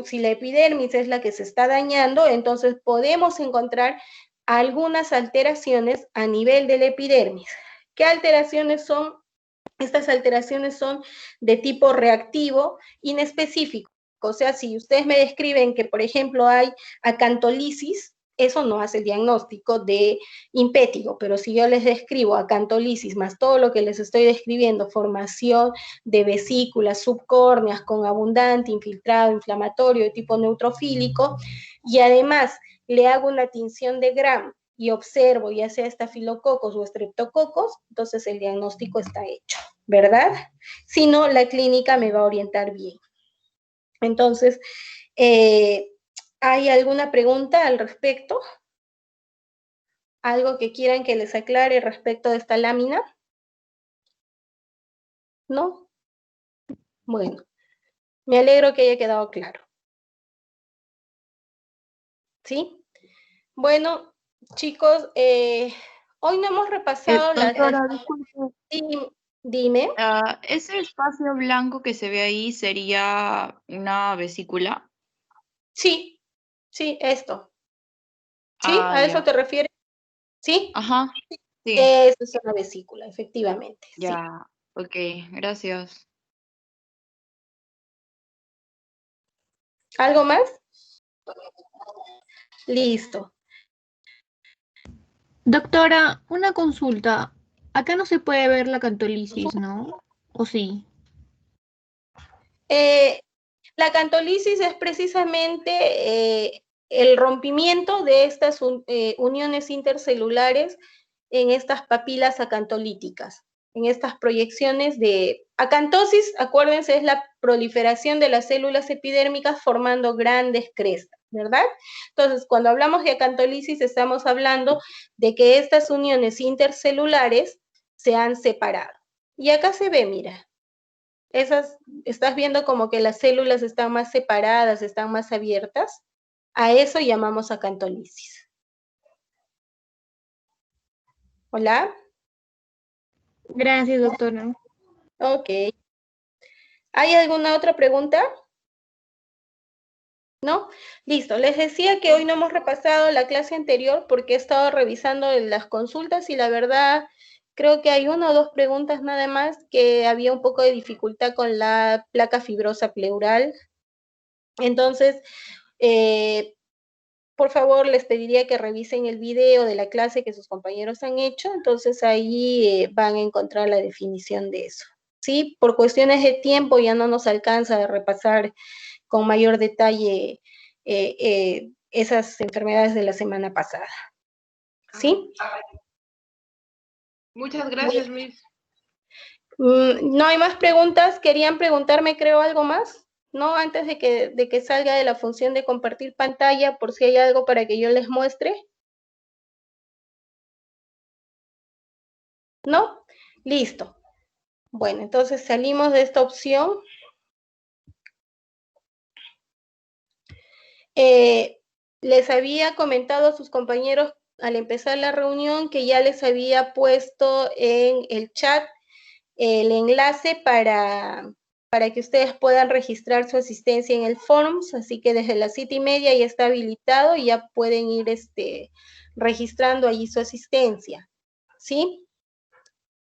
si la epidermis es la que se está dañando, entonces podemos encontrar algunas alteraciones a nivel de la epidermis. ¿Qué alteraciones son? Estas alteraciones son de tipo reactivo, inespecífico. O sea, si ustedes me describen que, por ejemplo, hay acantolisis, eso no hace el diagnóstico de impétigo, pero si yo les describo acantolisis más todo lo que les estoy describiendo, formación de vesículas subcórneas con abundante infiltrado inflamatorio de tipo neutrofílico, y además le hago una tinción de Gram y observo ya sea estafilococos o estreptococos, entonces el diagnóstico está hecho, ¿verdad? Si no, la clínica me va a orientar bien. Entonces, ¿hay alguna pregunta al respecto? ¿Algo que quieran que les aclare respecto de esta lámina? ¿No? Bueno, me alegro que haya quedado claro. ¿Sí? Bueno, chicos, hoy no hemos repasado Doctora, disculpe. Dime. ¿Ese espacio blanco que se ve ahí sería una vesícula? Sí, esto. ¿Sí? ¿A eso Ya. te refieres? ¿Sí? Ajá, sí. Eso es una vesícula, efectivamente. Ya, Sí. ok, gracias. ¿Algo más? Listo. Doctora, una consulta. Acá no se puede ver la acantolisis, ¿no? ¿O sí? La acantolisis es precisamente el rompimiento de estas uniones intercelulares en estas papilas acantolíticas. en estas proyecciones de acantosis. Acuérdense, es la proliferación de las células epidérmicas formando grandes crestas, ¿verdad? Entonces, cuando hablamos de acantolisis, estamos hablando de que estas uniones intercelulares se han separado. Y acá se ve, mira, estás viendo como que las células están más separadas, están más abiertas. A eso llamamos acantolisis. ¿Hola? Gracias, doctora. Ok. ¿Hay alguna otra pregunta? ¿No? Listo. Les decía que hoy no hemos repasado la clase anterior porque he estado revisando las consultas y la verdad creo que hay una o dos preguntas nada más que había un poco de dificultad con la placa fibrosa pleural. Entonces, por favor, les pediría que revisen el video de la clase que sus compañeros han hecho, entonces ahí van a encontrar la definición de eso. ¿Sí? Por cuestiones de tiempo ya no nos alcanza a repasar con mayor detalle esas enfermedades de la semana pasada. ¿Sí? Muchas gracias, Miss. ¿No hay más preguntas? ¿Querían preguntarme, creo, algo más? ¿No? Antes de que salga de la función de compartir pantalla, por si hay algo para que yo les muestre. ¿No? Listo. Bueno, entonces salimos de esta opción. Les había comentado a sus compañeros al empezar la reunión que ya les había puesto en el chat el enlace para que ustedes puedan registrar su asistencia en el Forms, así que desde las 7:30 ya está habilitado y ya pueden ir registrando allí su asistencia, ¿sí?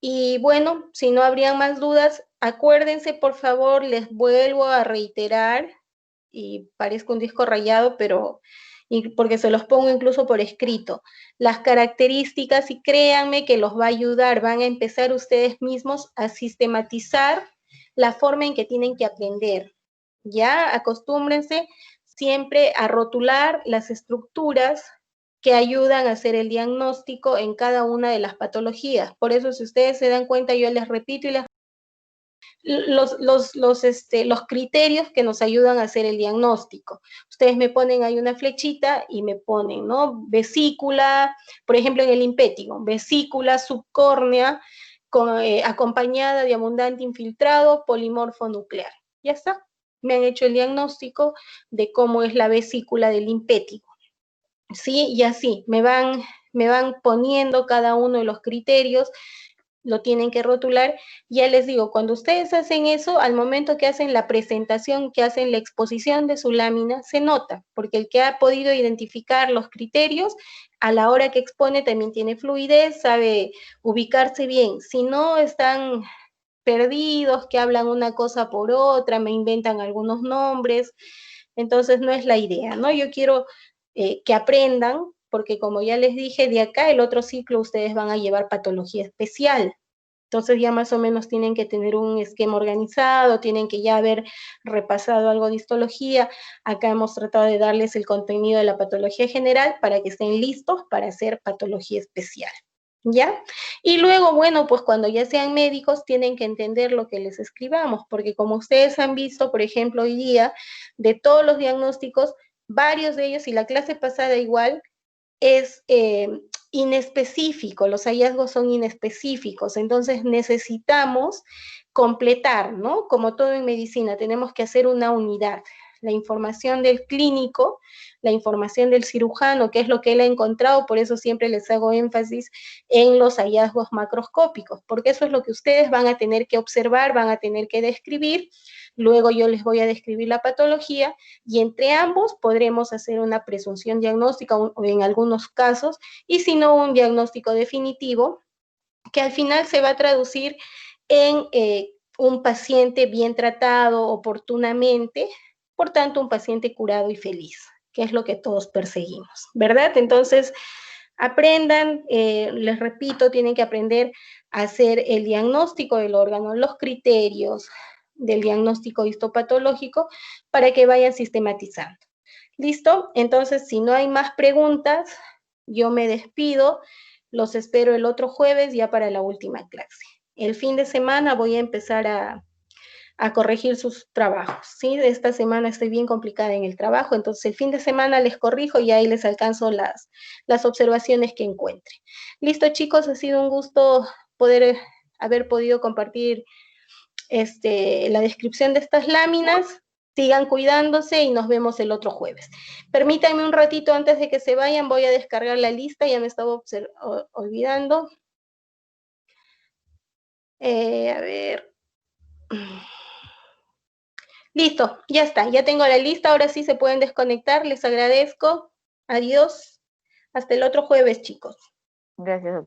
Y bueno, si no habrían más dudas, acuérdense, por favor, les vuelvo a reiterar, y parezco un disco rayado, pero porque se los pongo incluso por escrito, las características, y créanme que los va a ayudar, van a empezar ustedes mismos a sistematizar la forma en que tienen que aprender. Ya acostúmbrense siempre a rotular las estructuras que ayudan a hacer el diagnóstico en cada una de las patologías. Por eso, si ustedes se dan cuenta, yo les repito y les los criterios que nos ayudan a hacer el diagnóstico. Ustedes me ponen ahí una flechita y me ponen, ¿no? Vesícula, por ejemplo, en el impétigo, vesícula subcórnea acompañada de abundante infiltrado polimorfo nuclear. Ya está. Me han hecho el diagnóstico de cómo es la vesícula del impétigo. ¿Sí? Y así, me van poniendo cada uno de los criterios, lo tienen que rotular. Ya les digo, cuando ustedes hacen eso, al momento que hacen la presentación, que hacen la exposición de su lámina, se nota, porque el que ha podido identificar los criterios, a la hora que expone también tiene fluidez, sabe ubicarse bien. Si no, están perdidos, que hablan una cosa por otra, me inventan algunos nombres, entonces no es la idea, ¿no? Yo quiero que aprendan, porque como ya les dije, de acá el otro ciclo ustedes van a llevar patología especial. Entonces ya más o menos tienen que tener un esquema organizado, tienen que ya haber repasado algo de histología. Acá hemos tratado de darles el contenido de la patología general para que estén listos para hacer patología especial. ¿Ya? Y luego, bueno, pues cuando ya sean médicos tienen que entender lo que les escribamos, porque como ustedes han visto, por ejemplo, hoy día, de todos los diagnósticos, varios de ellos, y la clase pasada igual, es inespecífico, los hallazgos son inespecíficos, entonces necesitamos completar, ¿no? Como todo en medicina, tenemos que hacer una unidad. La información del clínico, la información del cirujano, qué es lo que él ha encontrado, por eso siempre les hago énfasis en los hallazgos macroscópicos, porque eso es lo que ustedes van a tener que observar, van a tener que describir, luego yo les voy a describir la patología, y entre ambos podremos hacer una presunción diagnóstica o en algunos casos, y si no, un diagnóstico definitivo, que al final se va a traducir en un paciente bien tratado oportunamente, por tanto, un paciente curado y feliz, que es lo que todos perseguimos, ¿verdad? Entonces, aprendan, les repito, tienen que aprender a hacer el diagnóstico del órgano, los criterios del diagnóstico histopatológico, para que vayan sistematizando. ¿Listo? Entonces, si no hay más preguntas, yo me despido. Los espero el otro jueves ya para la última clase. el fin de semana voy a empezar a corregir sus trabajos, ¿sí? Esta semana estoy bien complicada en el trabajo, entonces el fin de semana les corrijo y ahí les alcanzo las observaciones que encuentre. Listo, chicos, ha sido un gusto poder haber podido compartir la descripción de estas láminas. Sigan cuidándose y nos vemos el otro jueves. Permítanme un ratito antes de que se vayan, voy a descargar la lista, ya me estaba olvidando. A ver. Listo, ya está, ya tengo la lista, ahora sí se pueden desconectar, les agradezco. Adiós. Hasta el otro jueves, chicos. Gracias.